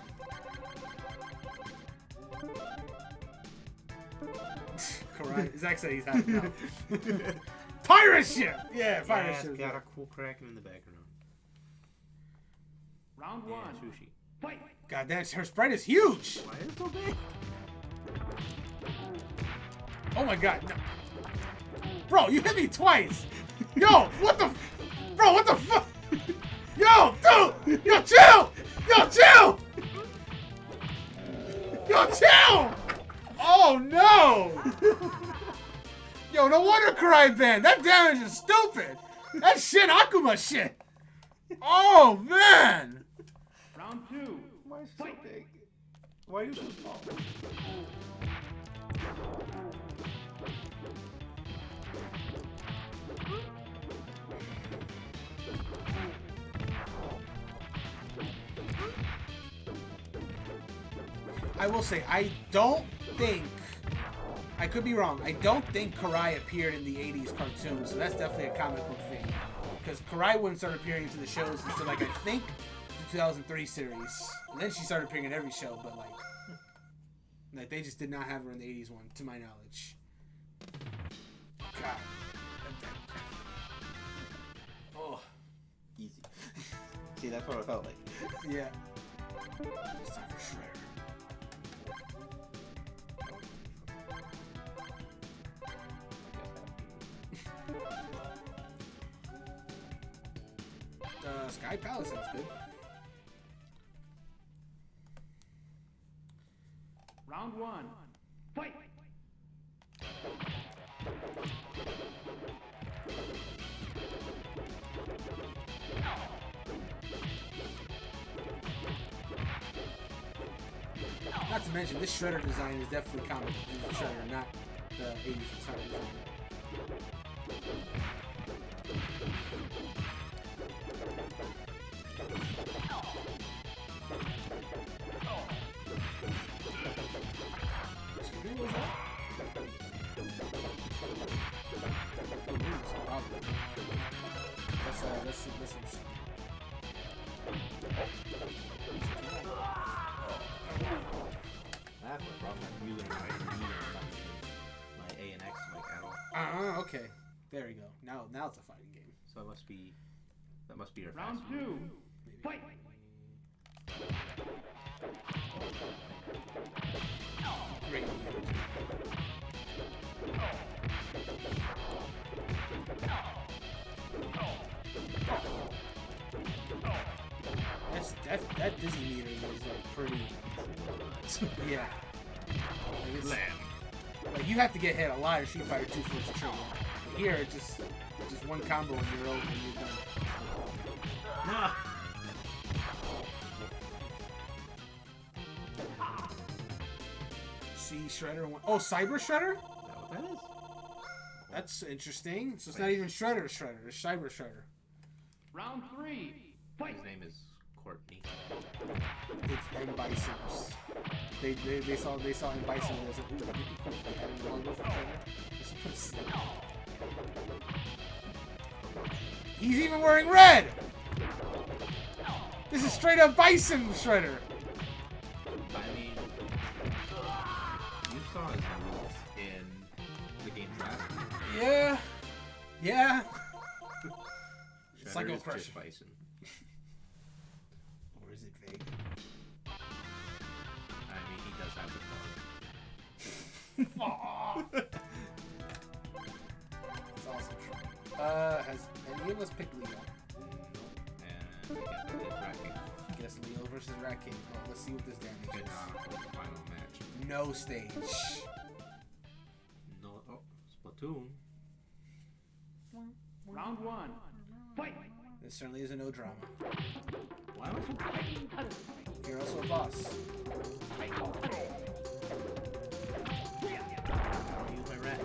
Karai, Zach said he's happy now. Pirate ship! Yeah, pirate ship. Got a cool Kraken in the background. Round 1. Sushi. Fight! God, her sprite is huge! Why is it so big? Oh my god. No. Bro, you hit me twice! Yo, what the... Bro, what the fuck? Yo, dude! Yo, chill! Yo, chill! Yo, chill! Oh, no! Yo, no wonder Karai banned. That damage is stupid! That shit, Akuma shit! Oh, man! Round 2. Why is it so big? Why are you so small? I will say, I don't think... I could be wrong. I don't think Karai appeared in the 80s cartoons, so that's definitely a comic book thing. Because Karai wouldn't start appearing into the shows until, like, I think the 2003 series. And then she started appearing in every show, but, like they just did not have her in the 80s one, to my knowledge. God. Oh. Easy. See, that's what it felt like. Yeah. It's time for Shredder. Sky Palace sounds good. Round 1. Fight! Not to mention, this Shredder design is definitely comic book Shredder, not the 80s design. Let's That's my problem. I'm using my A and X mic at all. okay. There we go. Now it's a fighting game. So it must be. That must be your Round fast 2. Fight! Great. That Disney meter was like pretty. Yeah. Like, like you have to get hit a lot of Street Fighter 2 for it to trigger. But here, it's just one combo and you're over and you're done. Nah. See Shredder one. Oh, Cyber Shredder? Is that what that is? That's interesting. So it's not even Shredder. It's Cyber Shredder. Round 3. His name is Courtney. It's M. Bison's. They saw M. Bison and was like, ooh, that'd be cool if they had him longer for trailer. He's even wearing red! This is straight up Bison Shredder! I mean, you saw his moves in the game last week. Yeah. Yeah. Shredder is Crusher. just Bison. Or is it Vega? I mean, he does have the It's awesome. Has any of us picked Leo? And he's racking. Guess Leo versus Rat King. Oh, let's see what this damage Good is. for the final match. No stage. No, oh, Splatoon. Round 1. Fight! This certainly is a no drama. Why am I so bad? You're also a boss. I'll use my rat.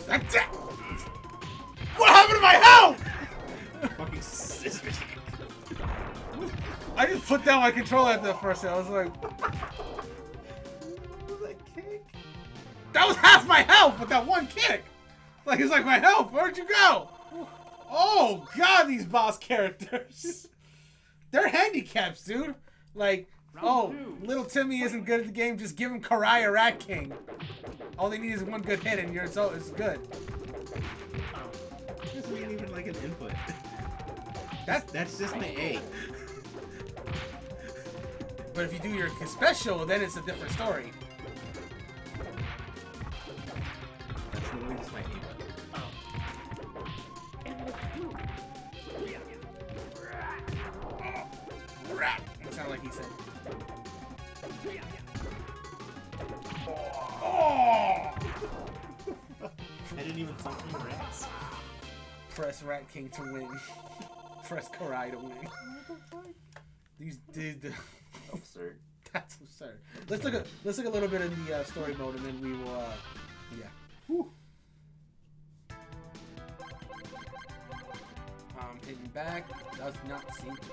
That's it! What happened to my health? Fucking scissors. I just put down my controller at the first second. I was like, That kick? that was half my health with that one kick. Like, it's like my health. Where'd you go? Oh, God, these boss characters. They're handicaps, dude. Like, oh, little Timmy isn't good at the game. Just give him Karai or Rat King. All they need is one good hit and it's good. This isn't even like an input. That's just my A. But if you do your special, then it's a different story. That's literally just my A button. Rat. That sounded like he said. Oh! I didn't even function rats. Press Rat King to win. Press Karai to win. These dude, Absurd. that's absurd. Let's look a little bit in the story mode, and then we will. Yeah. Whew. Hitting back does not seem to be.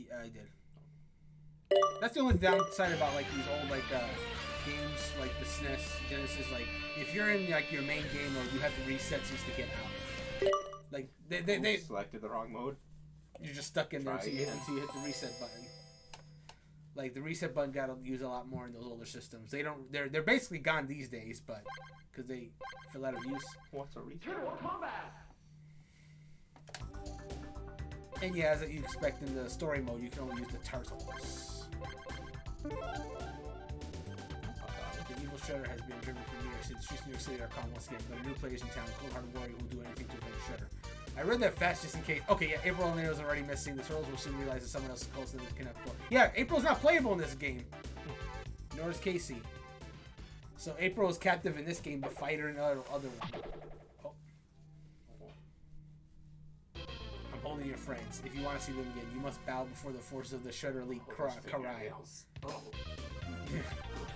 Yeah, I did. That's the only downside about like these old like games like the SNES Genesis. Like if you're in like your main game mode, you have to reset just to get out. Like they selected the wrong mode. you're just stuck in there Try until again. you hit the reset button. Like the reset button got used a lot more in those older systems. They're basically gone these days, but because they fell out of use. What's a reset? Turtle combat! And yeah, as you expect in the story mode, you can only use the turtles. The evil Shredder has been driven from New York City. Streets of New York City are calm once again, but a new players in town, cold-hearted warrior who will do anything to avenge Shredder. I read that fast just in case. Okay, yeah, April and Leo's already missing. The turtles will soon realize that someone else is close to them to connect for. Yeah, April's not playable in this game. Nor is Casey. So April is captive in this game, but fighter in the other one. Oh. I'm holding your friends. If you want to see them again, you must bow before the forces of the Shredder Elite Karai.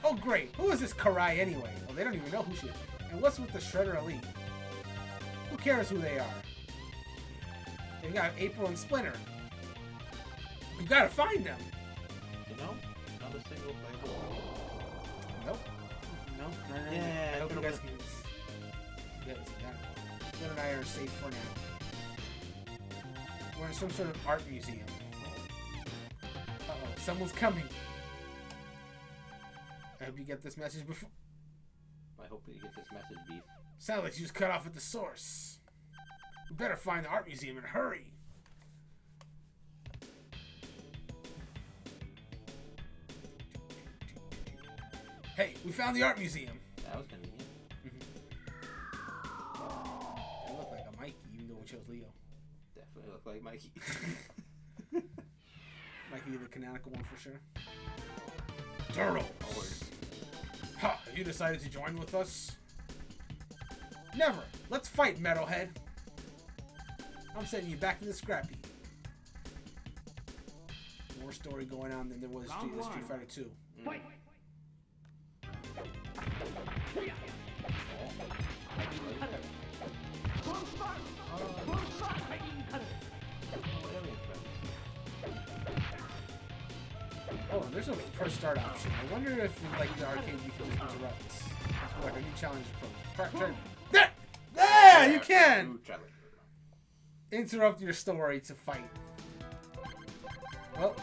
Oh, great. Who is this Karai anyway? Well, they don't even know who she is. And what's with the Shredder Elite? Who cares who they are? They got April and Splinter. You gotta find them. You know, not a single playable. Nope. No. Yeah, I hope you could've guys can. Splinter and I are safe for now. We're in some sort of art museum. Uh-oh, someone's coming. I hope you get this message before. I hope that you get this message, Beef. Sounds like you just cut off at the source. We better find the art museum and hurry. Hey, we found the art museum. That was convenient. That looked like a Mikey, even though it chose Leo. Definitely looked like Mikey. Mikey, the canonical one for sure. Turtles! Ha! Have you decided to join with us? Never! Let's fight, metalhead! I'm sending you back to the scrap heap. More story going on than there was Round Street one. Fighter 2. Fight! cutter. Boom spot. Boom spot. Lightning cutter. Oh, and there's a first start option. I wonder if, like the arcade, you can just interrupt. Like a new challenge program. There, you can New challenger. interrupt your story to fight. Well,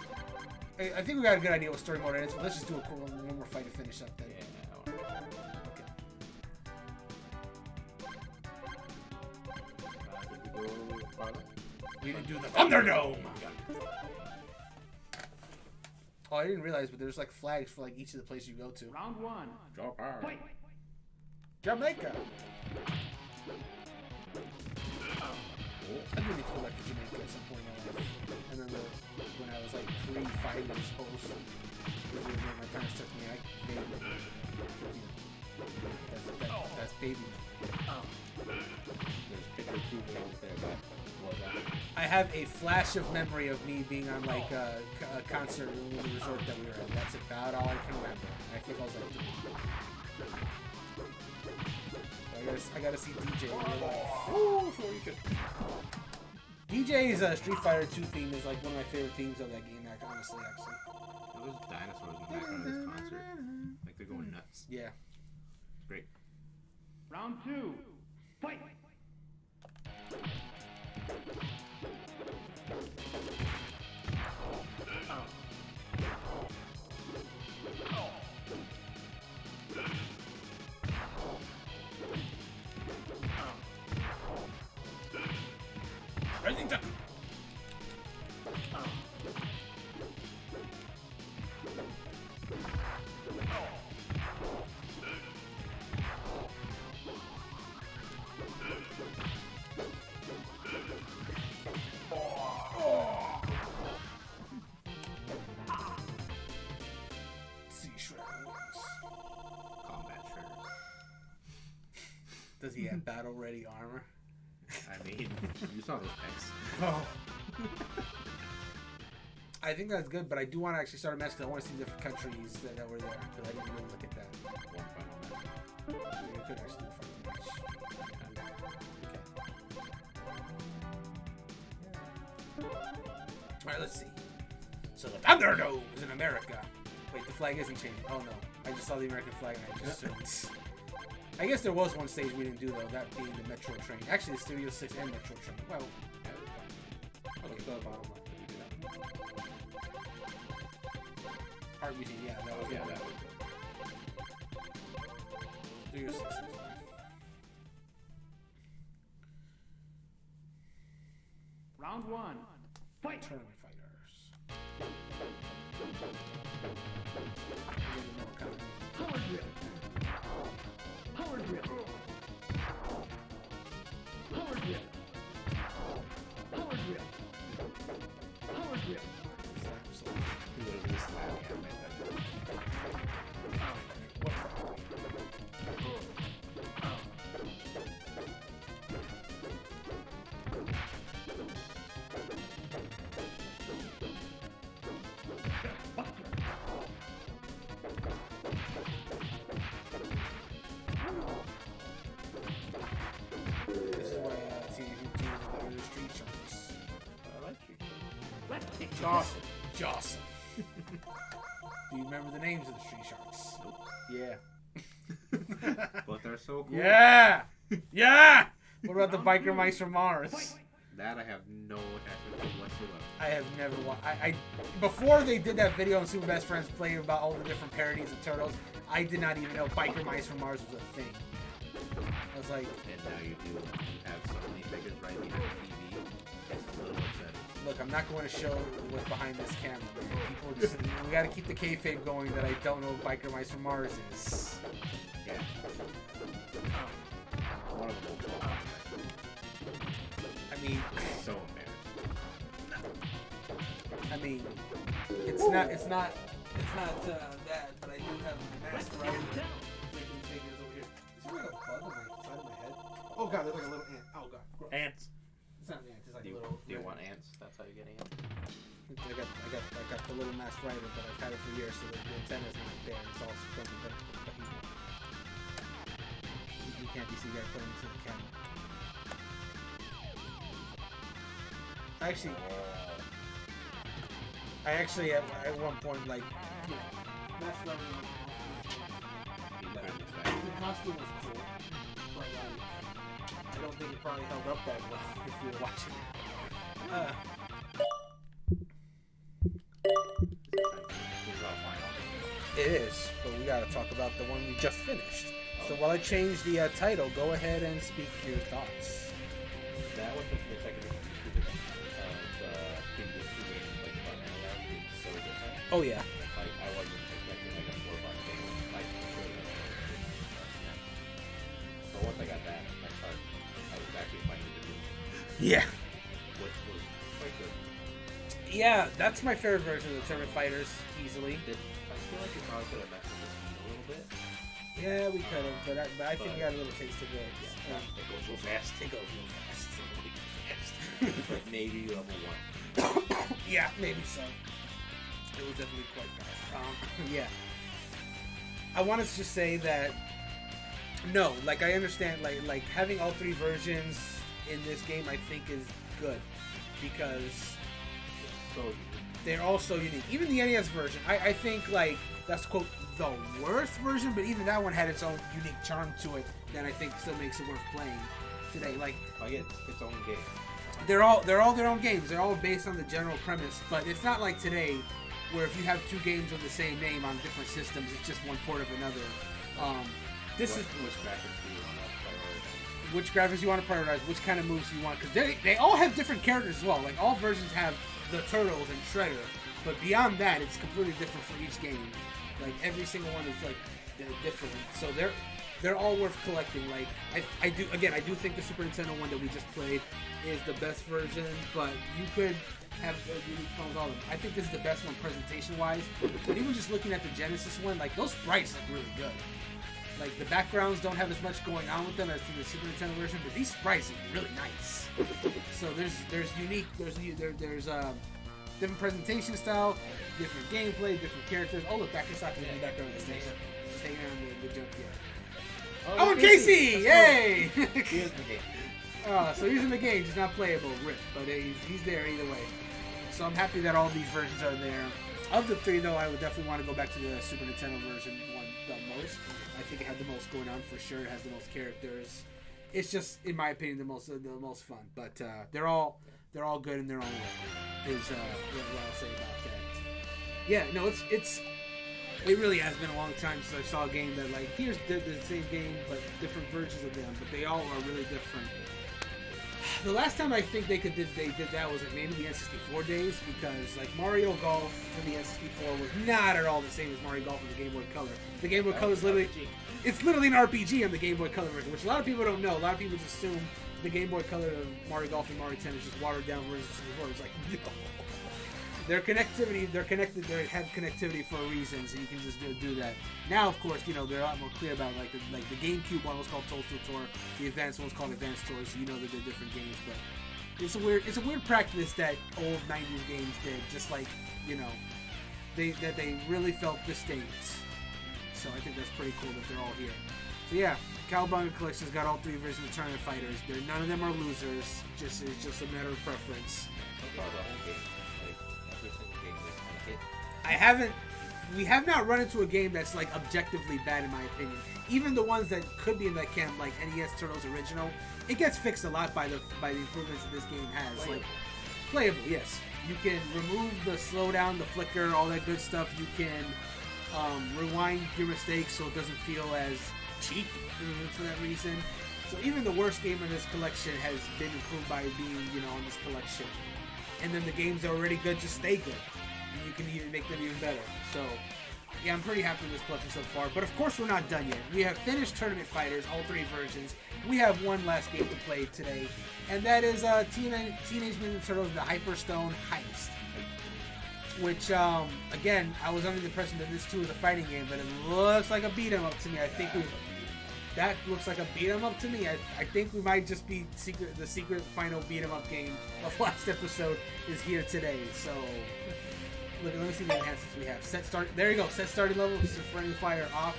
I think we got a good idea what story mode it is. But let's just do a cool one more fight to finish up then. Yeah. Did we go farther? We didn't do the Thunderdome. Oh, I didn't realize, but there's like flags for like each of the places you go to. Round one. Drop power. Fight. Jamaica. I really feel like Jamaica at some point in my life. I remember when I was like 3-5 years old. My parents took me. That's baby. There's pictures proving out there, but was that? I have a flash of memory of me being on like a concert in the resort that we were at. That's about all I can remember. I think I was like 3. I gotta see DJ in real life. Ooh, so you could. DJ's Street Fighter 2 theme is like one of my favorite themes of that game, honestly, actually. Those dinosaurs in the background of this concert. Like they're going nuts. Yeah. Great. Round two. Fight. Rising Duck. Combat shredder. Does he have battle ready armor? I mean, you saw those pecs. Oh. I think that's good, but I do want to actually start a match because I want to see different countries that were there. Because I didn't really look at that. One final match. We could actually do a final match. Okay. Alright, let's see. So the Thunderdome is in America. Wait, the flag isn't changing. Oh no. I just saw the American flag and I just assumed. I guess there was one stage we didn't do though, that being the Metro train. Actually, the Studio 6 and Metro train. Well, What's the bottom left? Did we do that? Art Museum, yeah, that was, Yeah, that was Studio 6 is fine. Round one. Fight. Tournament fighters. Power grip. Power grip. Power grip. Power grip. Power grip. He would have just laughed at me. This is why TV teams are the Street Sharks. I like you. Let's kick Jocelyn. Jocelyn. Do you remember the names of the Street Sharks? Nope. Yeah. But they're so cool. Yeah! Yeah! What about the Biker Mice from Mars? That I have no attachment to whatsoever. I have never watched. Before they did that video on Super Best Friends playing about all the different parodies of Turtles, I did not even know Biker Mice from Mars was a thing. I was like, And now you do. You have so many figures right behind the TV. It's a little upsetting. look, I'm not going to show what's behind this camera, man. People are just, we got to keep the kayfabe going that I don't know what Biker Mice from Mars is. Yeah. One of them will fall. I mean, So embarrassing. I mean, it's not that, but I do have Master Rider making figures over here. Is there like a bug on my side of my head? Oh god, there's like a little ant. Oh god. Gross. Ants. It's not an ant, it's like Do a you, little. do you want ants? That's how you get ants. I got the little Master Rider, but I've had it for years, so the antenna's not there. It's all squinted, but you can't NPC guy put into the camera. I actually at one point like, you know, that's level. The costume was cool, but like, I don't think it probably held up that well if you were watching it. It is, but we gotta talk about the one we just finished. So while I change the title, go ahead and speak your thoughts. That was the second the previous two games, like Batman Lab, being so different. Oh yeah. Like I wasn't expecting like a 4-5 thing like so once I got that, I was actually finding it to do, Yeah. which was quite good. Yeah, that's my favorite version of the Tournament Fighters, easily. I feel like you probably could have messed with the speed a little bit. Yeah, we could have, but I think we got a little taste of it. Yeah, it goes real fast. It goes real fast. Like maybe level 1. Yeah, maybe so. It was definitely quite fast. Yeah. I wanted to just say that, no, like I understand, like having all three versions in this game, I think is good because So they're all so unique. Even the NES version, I think like that's quote the worst version, but even that one had its own unique charm to it that I think still makes it worth playing today. Like I get its own game. they're all their own games. They're all based on the general premise, but it's not like today where if you have two games of the same name on different systems, it's just one port of another. This is Which graphics do you want to prioritize? which graphics you want to prioritize, which kind of moves you want, because they all have different characters as well. Like all versions have the Turtles and Shredder, but beyond that, it's completely different for each game. Like every single one is like different, so they're all worth collecting. Like I do think the Super Nintendo one that we just played is the best version, but you could have unique fun with all of them. I think this is the best one presentation wise, but even just looking at the Genesis one, like those sprites look really good. Like the backgrounds don't have as much going on with them as in the Super Nintendo version, but these sprites look really nice. So there's different presentation style, different gameplay, different characters. Oh look, back in stock in the background of the station. Just hanging around the jump here. Oh, Casey! Yay! He is in the game. So he's in the game, just not playable. Rip, but he's there either way. So I'm happy that all these versions are there. Of the three, though, I would definitely want to go back to the Super Nintendo version one the most. I think it had the most going on for sure. It has the most characters. It's just, in my opinion, the most fun. But they're all good in their own way. Is what I'll say about that. Yeah, no, it really has been a long time since I saw a game that like here's the same game but different versions of them, but they all are really different. The last time I think they did that was like maybe the N64 days, because like Mario Golf for the N64 was not at all the same as Mario Golf in the Game Boy Color. The Game Boy Color is literally an RPG on the Game Boy Color version, which a lot of people don't know. A lot of people just assume the Game Boy Color of Mario Golf and Mario 10 is just watered down versions of the It's like no. They're connected. They have connectivity for a reason, so you can just do that. Now, of course, you know they're a lot more clear about like the GameCube one was called Toadstool Tour, the Advanced one was called Advanced Tour, so you know that they're different games. But it's a weird practice that old '90s games did, just like you know they really felt distinct. So I think that's pretty cool that they're all here. So yeah, Cowabunga Collection's got all three versions of Tournament Fighters. None of them are losers. It's just a matter of preference. The whole game. Like every single game is kind of hit. We have not run into a game that's like objectively bad in my opinion. Even the ones that could be in that camp, like NES Turtles Original, it gets fixed a lot by the improvements that this game has. Like playable, yes. You can remove the slowdown, the flicker, all that good stuff. You can rewind your mistakes so it doesn't feel as cheap for that reason. So even the worst game in this collection has been improved by being, on this collection. And then the games that are already good just stay good. And you can even make them even better. So, yeah, I'm pretty happy with this collection so far. But of course we're not done yet. We have finished Tournament Fighters, all three versions. We have one last game to play today. And that is Teenage Mutant Ninja Turtles: The Hyperstone Heist. Which, again, I was under the impression that this too is a fighting game, but it looks like a beat-em up to me. That looks like a beat-em up to me. I think we might just be the secret final beat-em up game of last episode is here today. So, let me see the enhancements we have. There you go. Set starting level. Friendly fire off.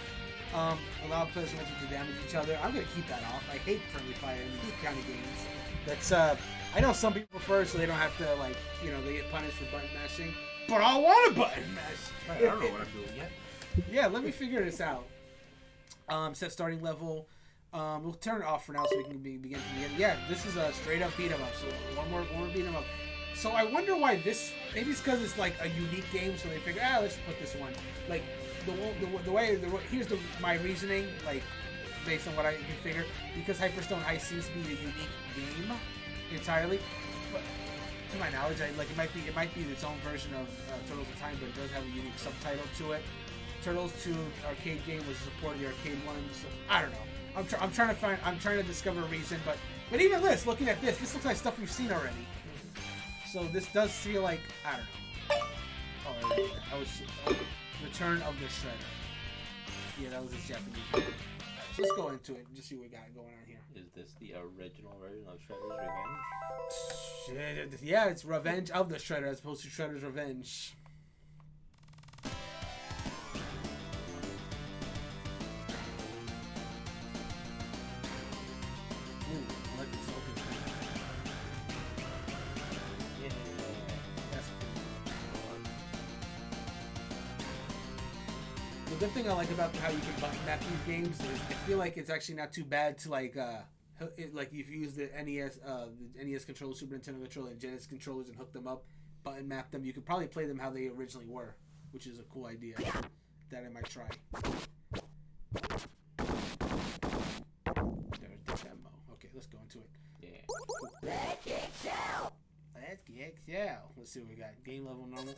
Allow players to damage each other. I'm gonna keep that off. I hate friendly fire in these kind of games. That's I know some people prefer it so they don't have to like they get punished for button mashing. But I want to button mash. I don't know what I'm doing yet. Yeah, let me figure this out. Set starting level. We'll turn it off for now so we can begin from the end. Yeah, this is a straight up beat 'em up. So one more beat 'em up. So I wonder why this. Maybe it's because it's like a unique game, so they figure, let's put this one. Like the way here's my reasoning, like based on what I can figure, because Hyperstone Heist seems to be a unique game entirely. But to my knowledge, it might be its own version of Turtles in Time, but it does have a unique subtitle to it. Turtles 2 arcade game was supported the arcade one, so I don't know. I'm trying to discover a reason, but even this, looking at this looks like stuff we've seen already. So this does feel like I don't know. Oh, that was Return of the Shredder. Yeah, that was his Japanese name. So let's go into it and just see what we got going on here. Is this the original version of Shredder's Revenge? Yeah, it's Revenge of the Shredder as opposed to Shredder's Revenge. The good thing I like about how you can button map these games is I feel like it's actually not too bad to like if you use the NES controller, Super Nintendo controller, and Genesis controllers and hook them up, button map them, you could probably play them how they originally were, which is a cool idea that I might try. There's the demo. Okay, let's go into it. Yeah. Let's get XL. Let's see what we got. Game level normal.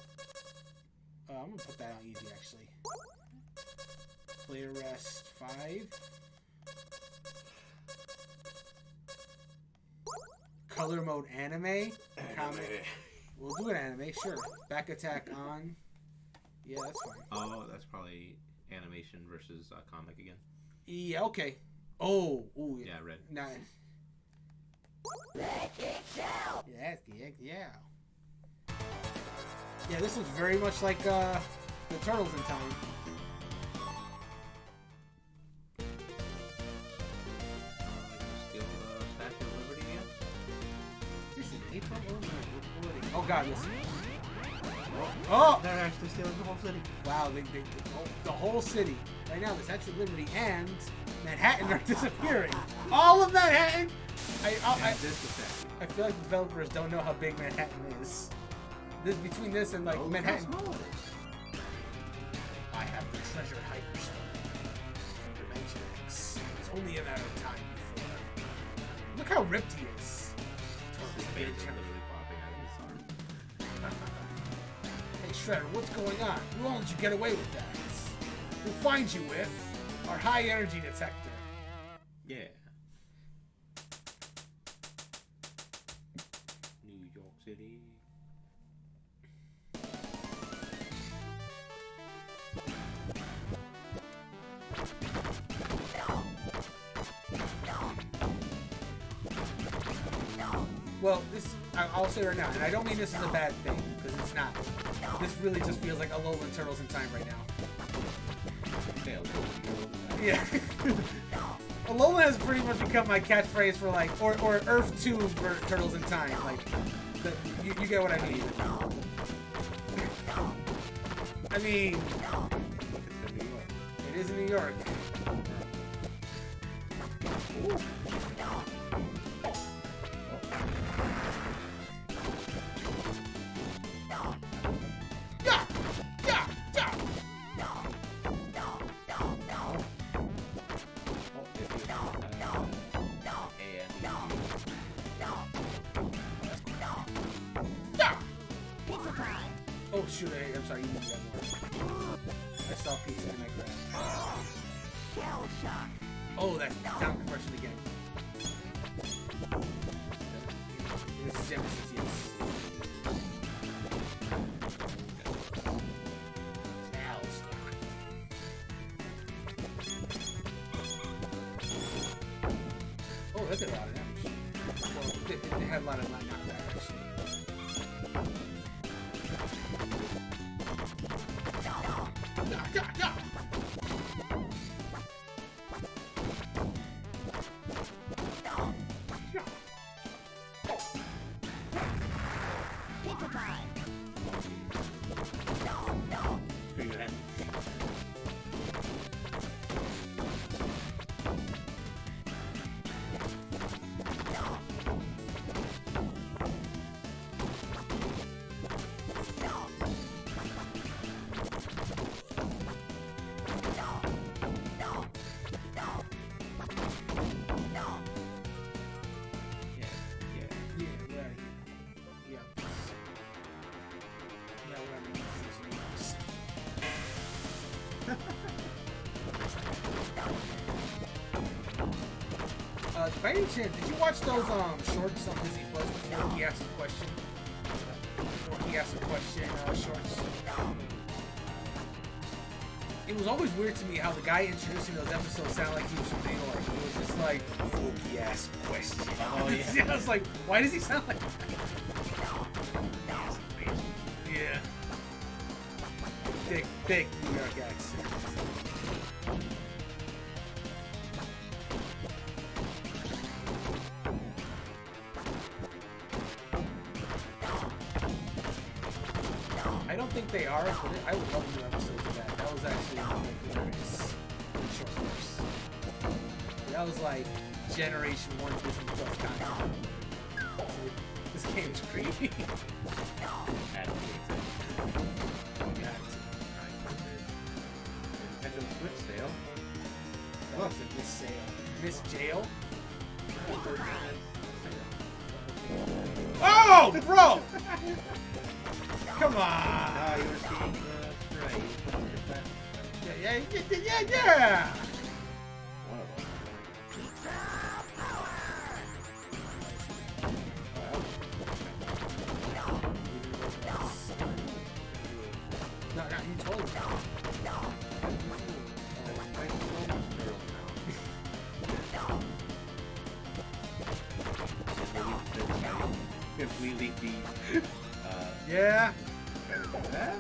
I'm gonna put that on easy actually. Player rest 5. Color mode anime. Comic. We'll do an anime, sure. Back attack on. Yeah, that's fine. Oh, that's probably animation versus comic again. Yeah, okay. Oh, ooh, Yeah, red. Nice. Yeah, yeah. Yeah, this looks very much like the Turtles in Time. Oh god, listen. Oh! They're actually stealing the whole city. Wow, the whole city. Right now, the Statue of Liberty and Manhattan are disappearing. All of Manhattan! I feel like the developers don't know how big Manhattan is. Between this and like Manhattan. I have the treasure hyperstone from Dimension X. It's only a matter of time before. Look how ripped he is. Literally popping out of his arm. Hey Shredder, what's going on? Why don't you get away with that? We'll find you with our high energy detector. Yeah. New York City. Well, I'll say right now, and I don't mean this is a bad thing, because it's not. This really just feels like Alolan Turtles in Time right now. Yeah. Alolan has pretty much become my catchphrase for like, or Earth 2 for Turtles in Time. Like, you get what I mean. I mean, it is in New York. Ooh. Oh shoot, I'm sorry, you need that more. I saw pizza and I grabbed. Oh, that's sound compression again. This is Genesis, yes. Oh, that did a lot of damage. Well, they had a lot of knockback actually. by any chance, did you watch those shorts on Disney Plus before he asked a question? Before he asked a question, shorts. It was always weird to me how the guy introducing those episodes sounded like he was from Daniel. Like, it was just like, he asked a question. Oh, yeah. Yeah, I was like, why does he sound like that? Yeah. Thick New York accent. I don't think they are, but I would love new episodes of that. That was actually hilarious. Short course. That was like Generation 1 Disney Plus content. This game's creepy. Nintendo Switch sale. That was a Miss Sale. Miss Jail? Oh, bro! Come on! Ah, you were seeing Stray. Yeah! One of them. No, you told me. If we leak these, Yeah. that?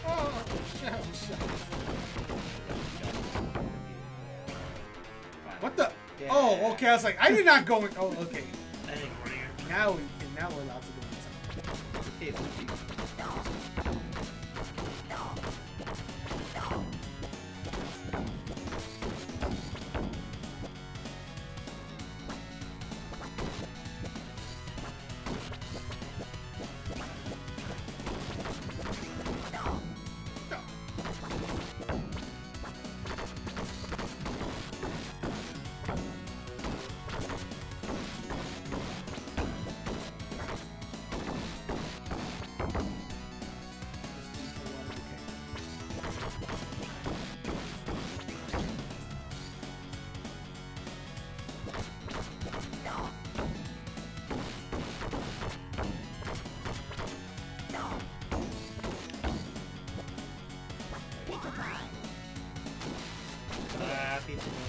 Oh, shut. What the? Yeah. Oh, okay. I was like, I did not go in. Oh, okay. I think we're here. Now we're allowed to go inside. Okay, so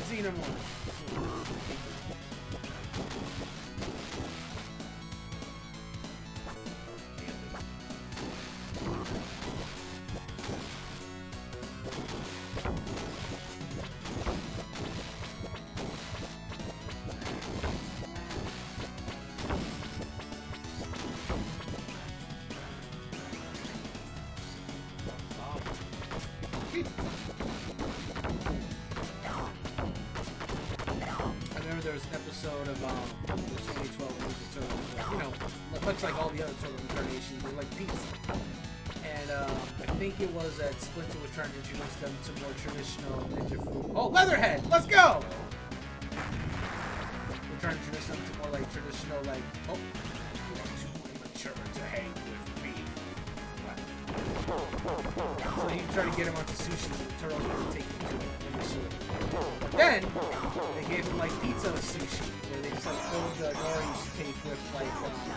Xenomorph. I remember there was an episode of the 2012 Ninja Turtles, where, you know, much like all the other Turtle incarnations, they're like pizza. And I think it was that Splinter was trying to introduce them to more traditional ninja food. Oh, Leatherhead! Let's go! We're trying to introduce them to more like traditional, like, oh, you are too immature to hang with me. So he tried to get him onto sushi, and the turtles wouldn't take him to it initially. But then, they gave him like pizza sushi, where they just like filled the Nori's cake with like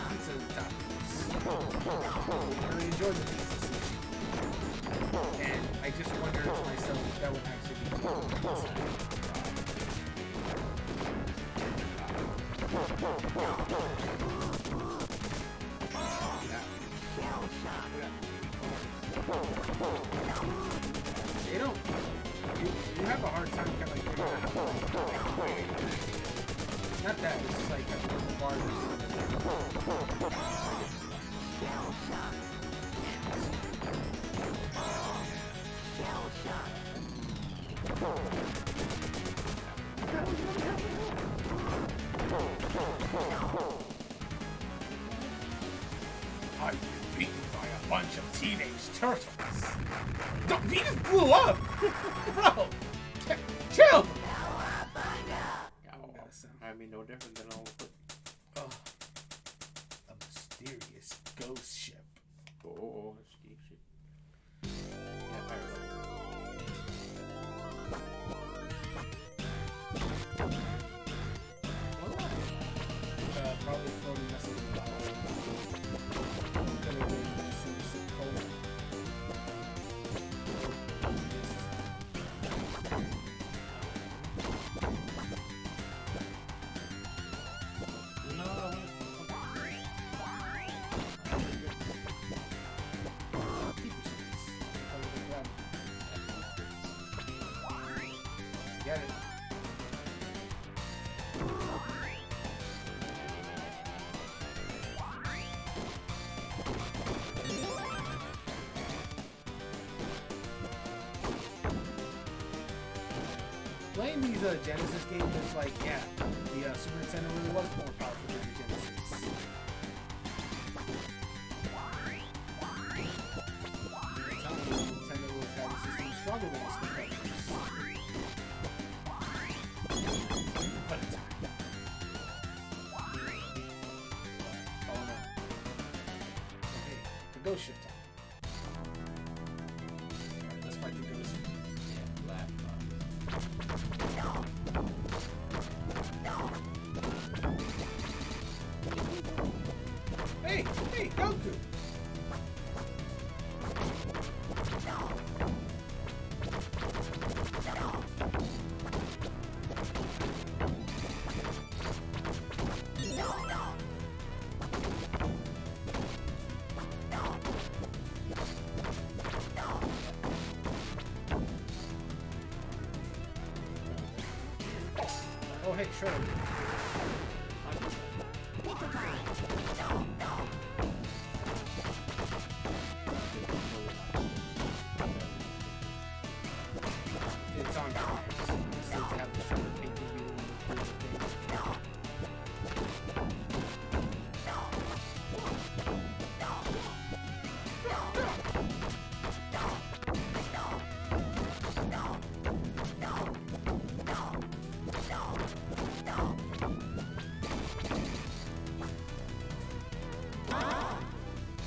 pizza toppings. I really enjoyed the pizza sushi. And I just wondered to myself if that would actually be pizza. They don't. You have a hard time kind of like figuring out how to. Not that. It's just like the bars. I've been beaten by a bunch of teenage turtles. Venus blew up! Bro! Chill! I mean, no different than all the. Oh. mysterious ghost ship. Oh, escape ship. Yeah, fire level. Probably from messing with Get it. Playing these Genesis games is like, yeah, the Super Nintendo really was more powerful than the Genesis. Nintendo was having system struggle with its competitors. But it's oh no. Okay, the ghost ship time. Alright, let's fight the ghost ship. Yeah, laptop. Hey, Goku! Oh, hey, sure. It's on balance. It's safe to have the sort of painting you and the thing.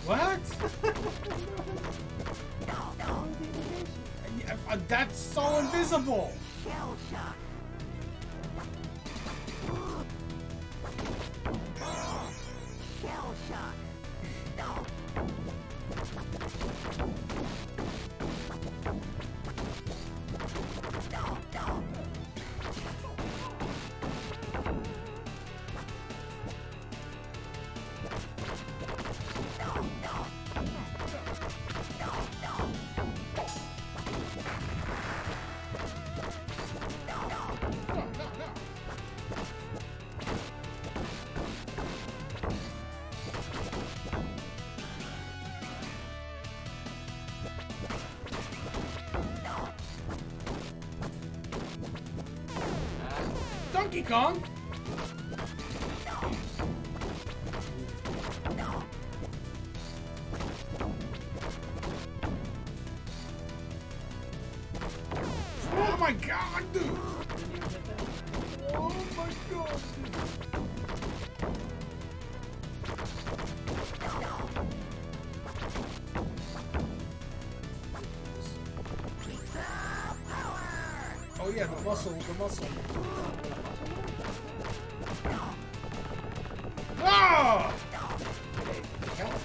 What? That's so invisible! Donkey Kong! Oh my god, dude! Oh my god, dude! Oh yeah, the muscle. Ah! Hey, count.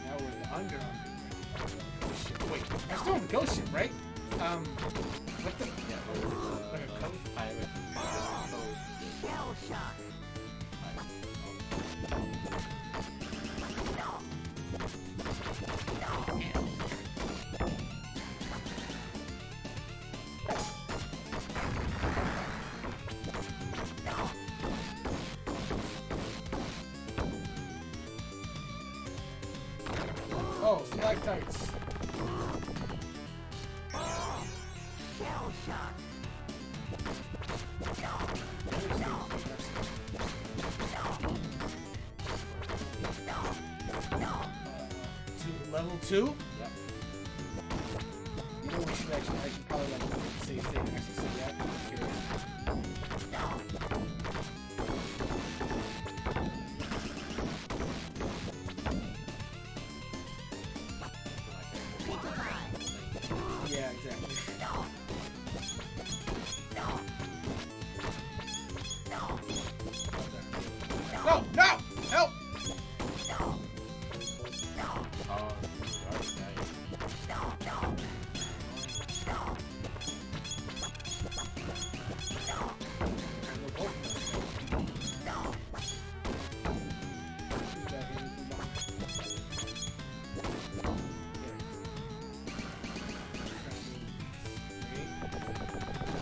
Now we're the under. Wait, I'm still in the ghost ship, right? What the? Yeah, like a code Pilot. Shell shock. Oh, stalactites. Shell shock. Level 2? Yep. we should actually, I should probably like save state and actually see that. Yeah, exactly. No! No! Help!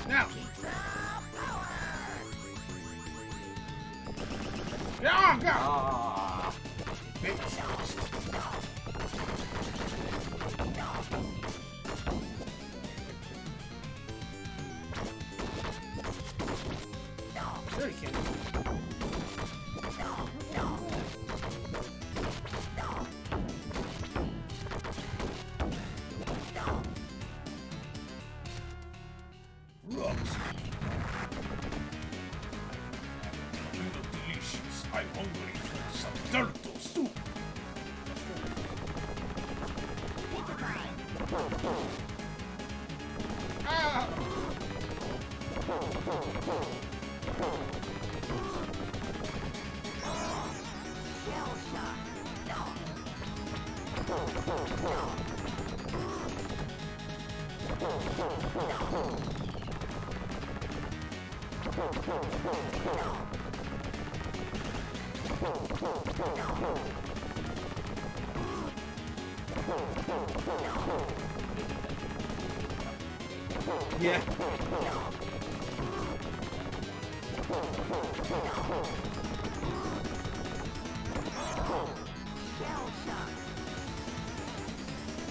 Now! Yeah, go! Ah. Sure you can. Delicious. I'm hungry for some turtle soup. Ah! Yeah.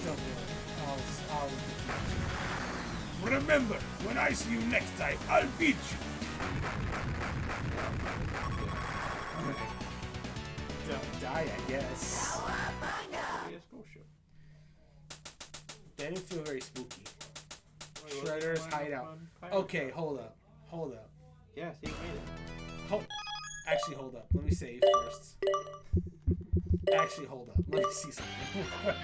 Don't worry. I'll Remember, when I see you next time, I'll beat you. don't die, I guess. Yes, go show. That didn't feel very spooky. Shredder's hideout. Okay, hold up. Hold up. Yeah, see, you made it. Hold. Actually, hold up. Let me save first. Actually, hold up. Let me see something.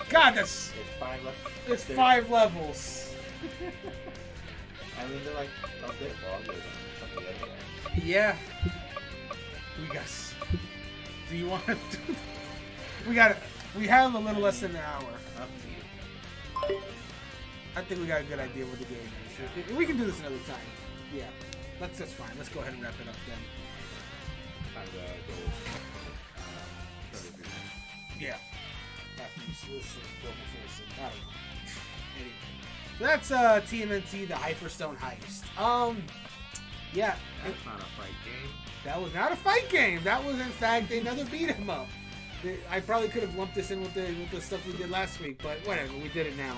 God, that's It's 5 left. it's 5 levels. I mean, they're like a bit longer than some of the other ones. Yeah. We got. Do you want to? We have a little less than an hour. Up to you. I think we got a good idea what the game is. We can do this another time. Yeah. That's fine. Let's go ahead and wrap it up then. Time to go. Shredder's Revenge. Yeah. After you see this, go before this. I don't know. Anyway. So that's TMNT, the Hyperstone Heist. Yeah. That's not a fight game. That was not a fight game. That was in fact another beat 'em up. I probably could have lumped this in with the stuff we did last week, but whatever. We did it now.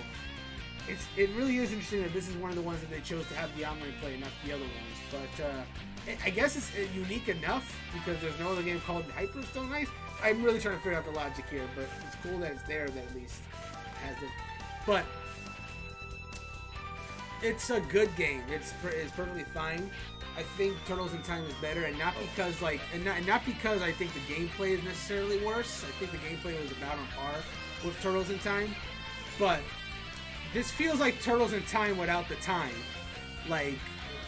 It really is interesting that this is one of the ones that they chose to have the online play, not the other ones. But I guess it's unique enough because there's no other game called Hyperstone Heist. I'm really trying to figure out the logic here, but it's cool that it's there that at least has it. But it's a good game. It's perfectly fine. I think Turtles in Time is better, and not because not because I think the gameplay is necessarily worse. I think the gameplay was about on par with Turtles in Time, but this feels like Turtles in Time without the time, like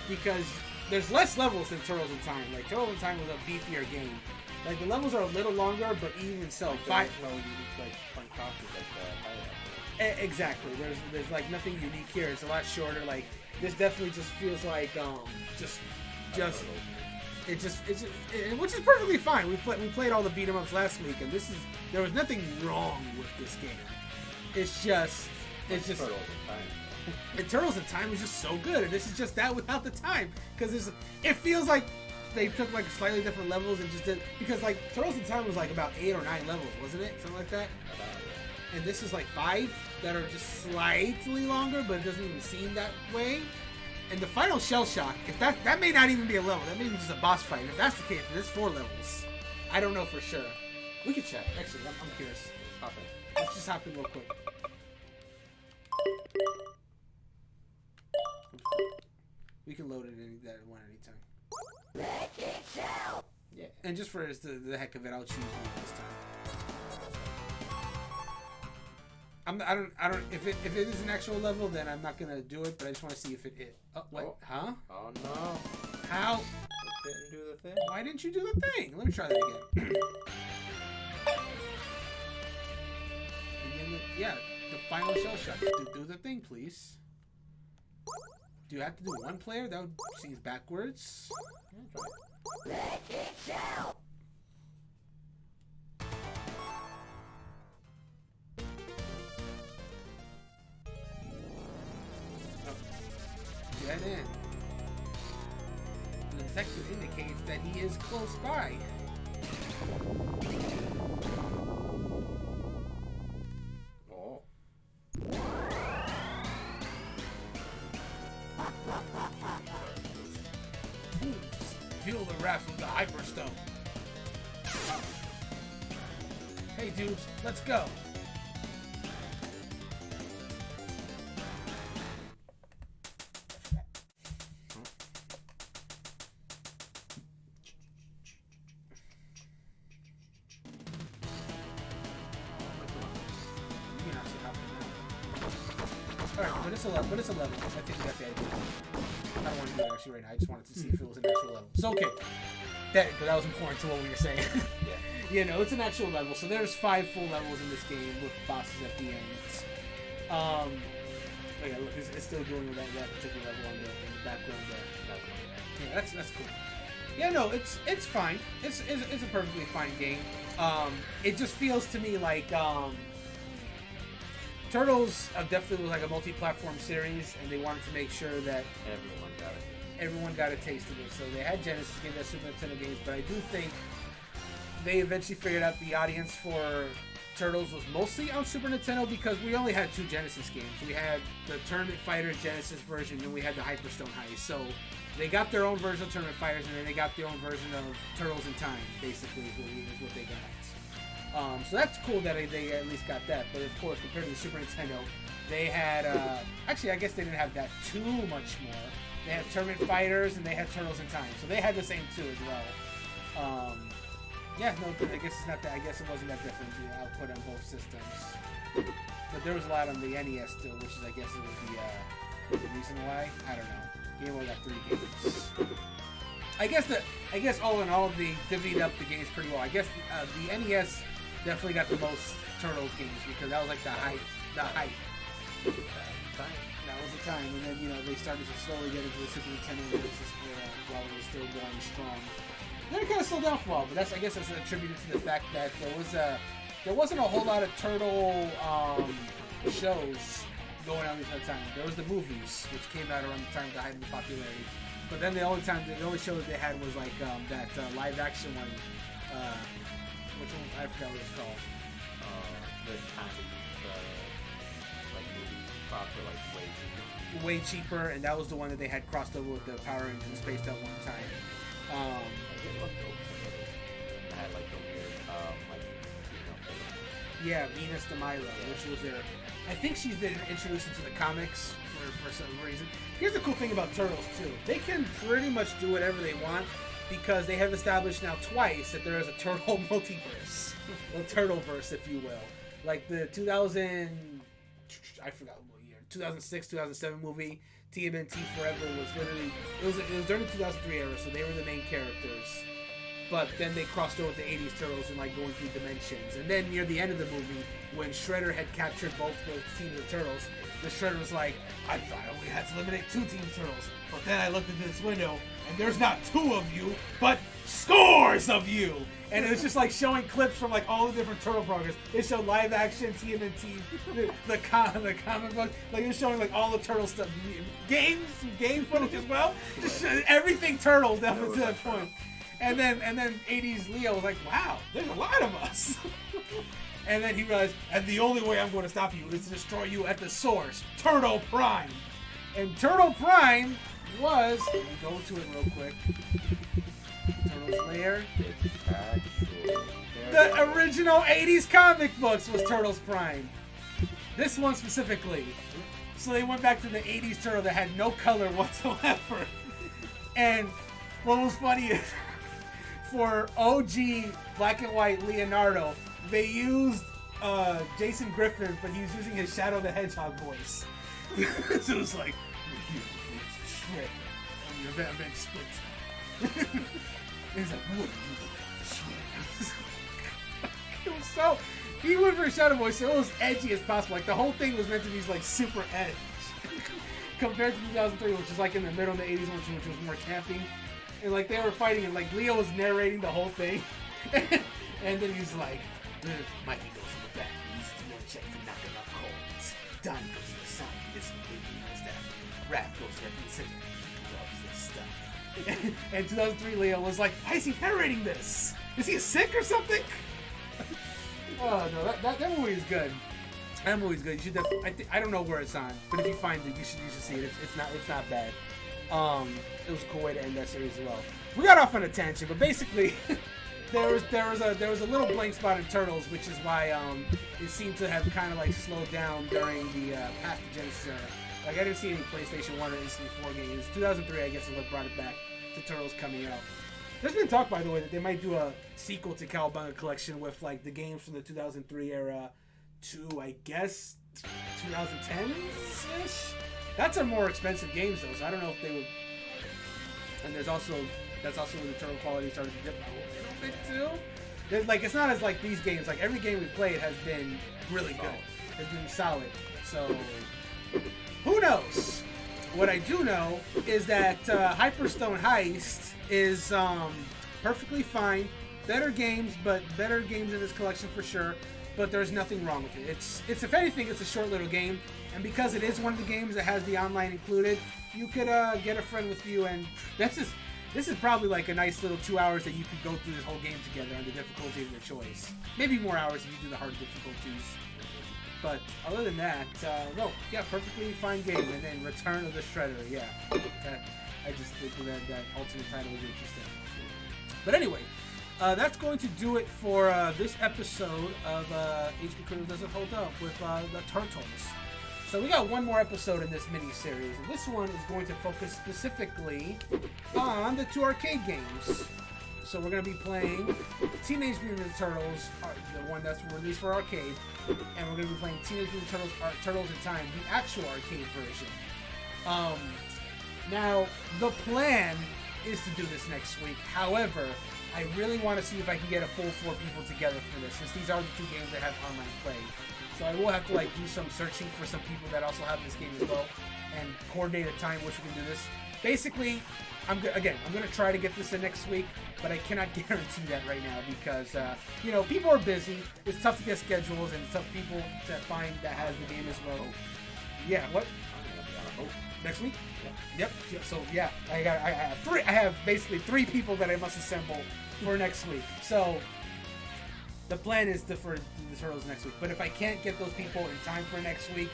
because there's less levels than Turtles in Time. Like Turtles in Time was a beefier game. Like the levels are a little longer, but even so, Well, you just like punch off with like the highlight. Exactly. There's like nothing unique here. It's a lot shorter. Like this definitely just feels like which is perfectly fine. We played all the beat 'em ups last week, and there was nothing wrong with this game. It's just Turtles in Time. and Turtles in Time is just so good, and this is just that without the time because it feels like they took like slightly different levels and just did because like Turtles in Time was like about 8 or 9 levels, wasn't it? Something like that. And this is like 5 that are just slightly longer, but it doesn't even seem that way. And the final shell shock, if that may not even be a level, that may be just a boss fight. If that's the case, there's 4 levels. I don't know for sure. We can check. Actually, I'm curious. Hop in. Let's just hop in real quick. We can load it that one anytime. Yeah. And just for the heck of it, I'll choose one this time. I don't. If it is an actual level, then I'm not gonna do it. But I just want to see if it is. Oh, what? Oh. Huh? Oh no. How? It didn't do the thing. Why didn't you do the thing? Let me try that again. Yeah, the final shell shot. Do the thing, please. Do you have to do one player? That would seem backwards. Yeah, try it. Dead end. The detector indicates that he is close by. Oh. Feel the wrath of the Hyperstone. Hey dudes, let's go. You can actually hop in now. Alright, but it's a level. I think we got the idea. I don't want to do it actually right now. I just wanted to see if it was an actual level. So okay, because that was important to what we were saying. Yeah. You know, it's an actual level. So there's 5 full levels in this game with bosses at the end. Oh yeah, look, it's still doing that particular level in the background there. Yeah, that's cool. Yeah, no, it's fine. It's a perfectly fine game. It just feels to me like Turtles definitely was like a multi-platform series, and they wanted to make sure that everyone got a taste of it. So they had Genesis games, that Super Nintendo games, but I do think they eventually figured out the audience for Turtles was mostly on Super Nintendo because we only had 2 Genesis games. We had the Tournament Fighters Genesis version, and we had the Hyperstone Heist. So they got their own version of Tournament Fighters, and then they got their own version of Turtles in Time, basically, is what they got. So that's cool that they at least got that. But of course, compared to the Super Nintendo, they had actually I guess they didn't have that too much more. They had Tournament Fighters and they had Turtles in Time, so they had the same 2 as well. Yeah, no, I guess it's not that. I guess it wasn't that different. The output on both systems, but there was a lot on the NES still, which is I guess it was the reason why. I don't know. Game Boy got 3 games. I guess all in all, they divvied up the games pretty well. I guess the NES definitely got the most Turtles games because that was like the hype. That was the time, and then they started to slowly get into the Super Nintendo while it was still going strong. Then it kind of slowed down for a while, but I guess that's attributed to the fact that there wasn't a whole lot of Turtle shows going on at the time. There was the movies, which came out around the time of the height of the popularity. But then the only show that they had was like that live action one. Which one? I forgot what it's called. The kind of like movie proper, like way cheaper. Way cheaper, and that was the one that they had crossed over with the Power Rangers Spaced Out one time. It looked open. It had like the weird, yeah, Venus de Milo, which was their. I think she's been introduced into the comics for some reason. Here's the cool thing about Turtles too. They can pretty much do whatever they want because they have established now twice that there is a Turtle multiverse. A Turtleverse, if you will. Like the I forgot what year. 2006, 2007 movie, TMNT Forever was literally... It was during the 2003 era, so they were the main characters. But then they crossed over with the 80s Turtles and like going through dimensions. And then near the end of the movie, when Shredder had captured both the teams of Turtles, the Shredder was like, I thought I only had to eliminate 2 teams of Turtles. But then I looked into this window, and there's not 2 of you, but scores of you! And it was just like showing clips from like all the different Turtle programs. It showed live action, TMNT, the comic book. Like it was showing like all the Turtle stuff. Game footage as well. Just everything Turtles down to that point. And then 80s Leo was like, wow, there's a lot of us. And then he realized, and the only way I'm going to stop you is to destroy you at the source, Turtle Prime. And Turtle Prime was, let me go to it real quick. Turtle's Lair. It's actually The original 80s comic books was Turtles Prime. This one specifically. So they went back to the 80s Turtle that had no color whatsoever. And what was funny is, for OG black and white Leonardo, they used Jason Griffin, but he was using his Shadow the Hedgehog voice. So it was like, shred. I'm your big split. He's like, what? It was so. He went for a Shadow voice, so it was edgy as possible. Like the whole thing was meant to be like super edge, compared to 2003, which is like in the middle of the 80s, which was more camping. And like they were fighting, and like Leo was narrating the whole thing, and then he's like, Mikey goes in the back, he uses one check for knocking off colds. Donnie goes in the sun, he listens to his dad. Raph goes there in the center, he loves this stuff. And 2003 Leo was like, why is he narrating this? Is he sick or something? Oh no, that movie is good. That movie's good. You should I don't know where it's on, but if you find it, you should see it. It's not bad. It was a cool way to end that series as well. We got off on a tangent, but basically, there was a little blank spot in Turtles, which is why it seemed to have kind of like slowed down during the past the Genesis era. Like I didn't see any PlayStation 1 or N64 games. 2003, I guess, is what brought it back to Turtles coming out. There's been talk, by the way, that they might do a sequel to Cowabunga Collection with like the games from the 2003 era to, I guess, 2010-ish. That's a more expensive games though, so I don't know if they would. And that's also when the turtle quality started to dip a little bit too. Like it's not as like these games. Like every game we've played has been really good. Has been solid. So who knows? What I do know is that Hyperstone Heist is perfectly fine. Better games in this collection for sure. But there's nothing wrong with it. It's if anything, it's a short little game. And because it is one of the games that has the online included, you could get a friend with you, and this is probably like a nice little 2 hours that you could go through this whole game together on the difficulty of your choice. Maybe more hours if you do the hard difficulties. But other than that, no, yeah, perfectly fine game. And then Return of the Shredder, yeah. I just think that alternate title was interesting. But anyway, that's going to do it for this episode of HPCritical Doesn't Hold Up with the Turtles. So we got one more episode in this mini-series, and this one is going to focus specifically on the two arcade games. So we're going to be playing Teenage Mutant Ninja Turtles, the one that's released for arcade, and we're going to be playing Teenage Mutant Turtles, Turtles in Time, the actual arcade version. Now, the plan is to do this next week. However, I really want to see if I can get a full 4 people together for this, since these are the two games that have online play. So I will have to like do some searching for some people that also have this game as well, and coordinate a time which we can do this. Basically, I'm going to try to get this in next week, but I cannot guarantee that right now because people are busy. It's tough to get schedules, and it's tough people to find that has the game as well. Yeah, what? Next week? Yep. So yeah, I have 3. I have basically 3 people that I must assemble for next week. So the plan is for the Turtles next week. But if I can't get those people in time for next week,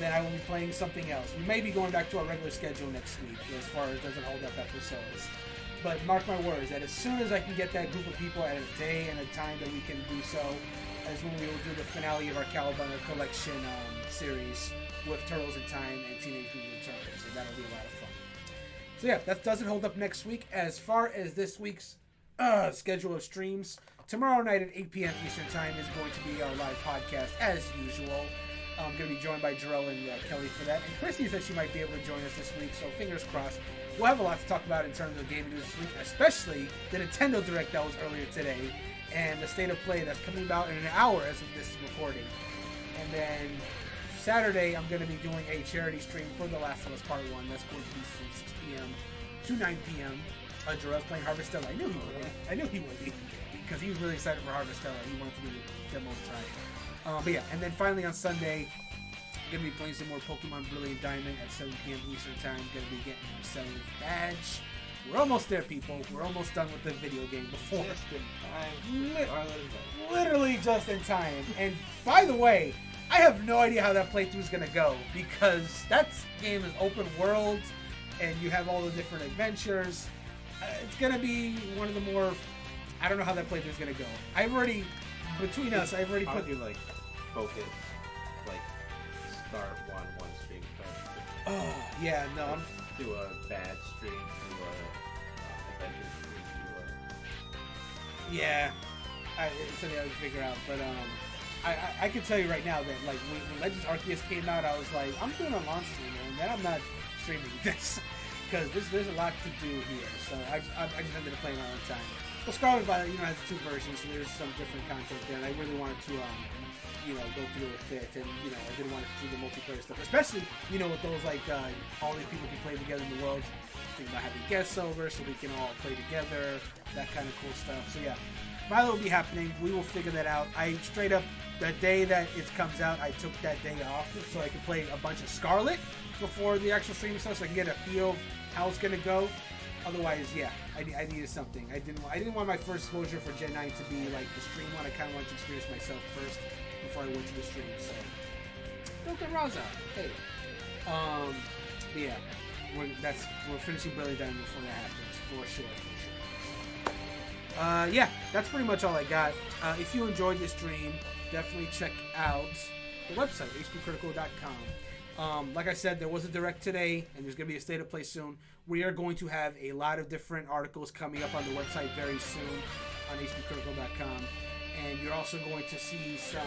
then I will be playing something else. We may be going back to our regular schedule next week as far as Doesn't Hold Up episodes. But mark my words that as soon as I can get that group of people at a day and a time that we can do so, is when we will do the finale of our Cowabunga Collection series with Turtles in Time and Teenage Mutant Ninja Turtles. So that'll be a lot of fun. So yeah, that Doesn't Hold Up next week. As far as this week's schedule of streams, tomorrow night at 8 p.m. Eastern Time is going to be our live podcast as usual. I'm going to be joined by Jarrell and Kelly for that. And Christy said she might be able to join us this week, so fingers crossed. We'll have a lot to talk about in terms of gaming news this week, especially the Nintendo Direct that was earlier today, and the State of Play that's coming about in an hour as of this recording. And then Saturday, I'm going to be doing a charity stream for The Last of Us Part 1. That's going to be from 6 p.m. to 9 p.m. Jarrell's playing Harvestella. I knew he would be. Because he was really excited for Harvestella. He wanted to do the demo try. But yeah, and then finally on Sunday, I'm going to be playing some more Pokemon Brilliant Diamond at 7 p.m. Eastern Time. Going to be getting our 7th badge. We're almost there, people. We're almost done with the video game before. Just in time. Literally just in time. And by the way, I have no idea how that playthrough is going to go, because that game is open world and you have all the different adventures. It's going to be one of the more I don't know how that playthrough is gonna go. I've already, between us, I've already How put. do you like focus, like start one stream, Oh yeah, no, I'm. do a bad stream, do a adventure stream, do Yeah, it's something I would figure out. But I can tell you right now that like when Legends Arceus came out, I was like, I'm doing a launch stream, man. Then I'm not streaming this because there's a lot to do here. So I just ended up playing my own time. Well, Scarlet Violet, has 2 versions, so there's some different content there. And I really wanted to go through with it, and I didn't want to do the multiplayer stuff, especially with those like all these people can play together in the world. Thinking about having guests over so we can all play together, that kind of cool stuff. So yeah, Violet will be happening. We will figure that out. I straight up the day that it comes out, I took that day off so I could play a bunch of Scarlet before the actual stream stuff, so I can get a feel of how it's gonna go. Otherwise, yeah, I needed something. I didn't want my first exposure for Gen 9 to be like the stream one. I kind of wanted to experience myself first before I went to the stream. So, don't get Raza. Hey, but yeah, we're finishing Brilliant Diamond before that happens for sure. Yeah, that's pretty much all I got. If you enjoyed this stream, definitely check out the website, HPCritical.com. Like I said, there was a direct today, and there's going to be a state of play soon. We are going to have a lot of different articles coming up on the website very soon on HPCritical.com. And you're also going to see some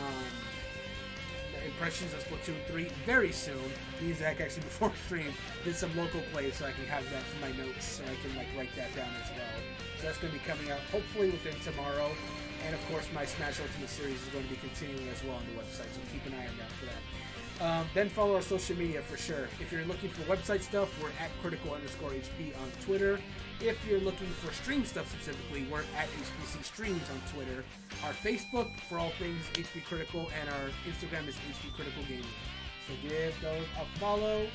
impressions of Splatoon 3 very soon. Me and Zach actually before stream did some local plays so I can have that for my notes so I can write that down as well. So that's going to be coming out hopefully within tomorrow. And of course my Smash Ultimate series is going to be continuing as well on the website, so keep an eye on that for that. Then follow our social media for sure. If you're looking for website stuff, we're at critical_HP on Twitter. If you're looking for stream stuff specifically, we're at HPC Streams on Twitter. Our Facebook for all things HP Critical, and our Instagram is HP Critical Gaming. So give those a follow.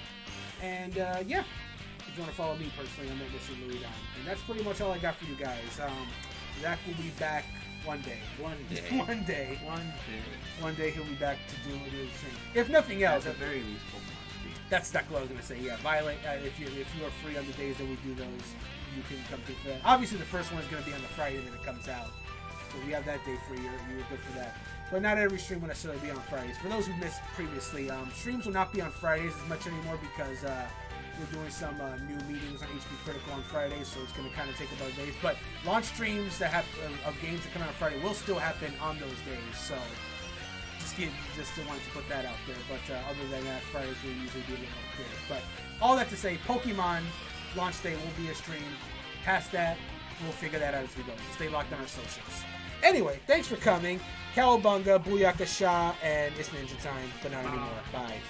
And yeah, if you want to follow me personally, I'm at Mr. Louis Don. And that's pretty much all I got for you guys. Zach will be back one day. One day he'll be back to do the stream. If nothing else, At the very least, that's exactly what I was gonna say. Yeah, Violet. If you are free on the days that we do those, you can come through for that. Obviously, the first one is gonna be on the Friday that it comes out, so we have that day free. You're good for that. But not every stream will necessarily be on Fridays. For those who missed previously, streams will not be on Fridays as much anymore because we're doing some new meetings on HP Critical on Fridays, so it's going to kind of take about days. But launch streams that have of games that come out on Friday will still happen on those days. So just wanted to put that out there. But other than that, Fridays will usually be a little more clear. But all that to say, Pokemon launch day will be a stream. Past that, we'll figure that out as we go. So stay locked on our socials. Anyway, thanks for coming. Cowabunga, Booyakasha, and it's Ninja Time, but not anymore. Bye.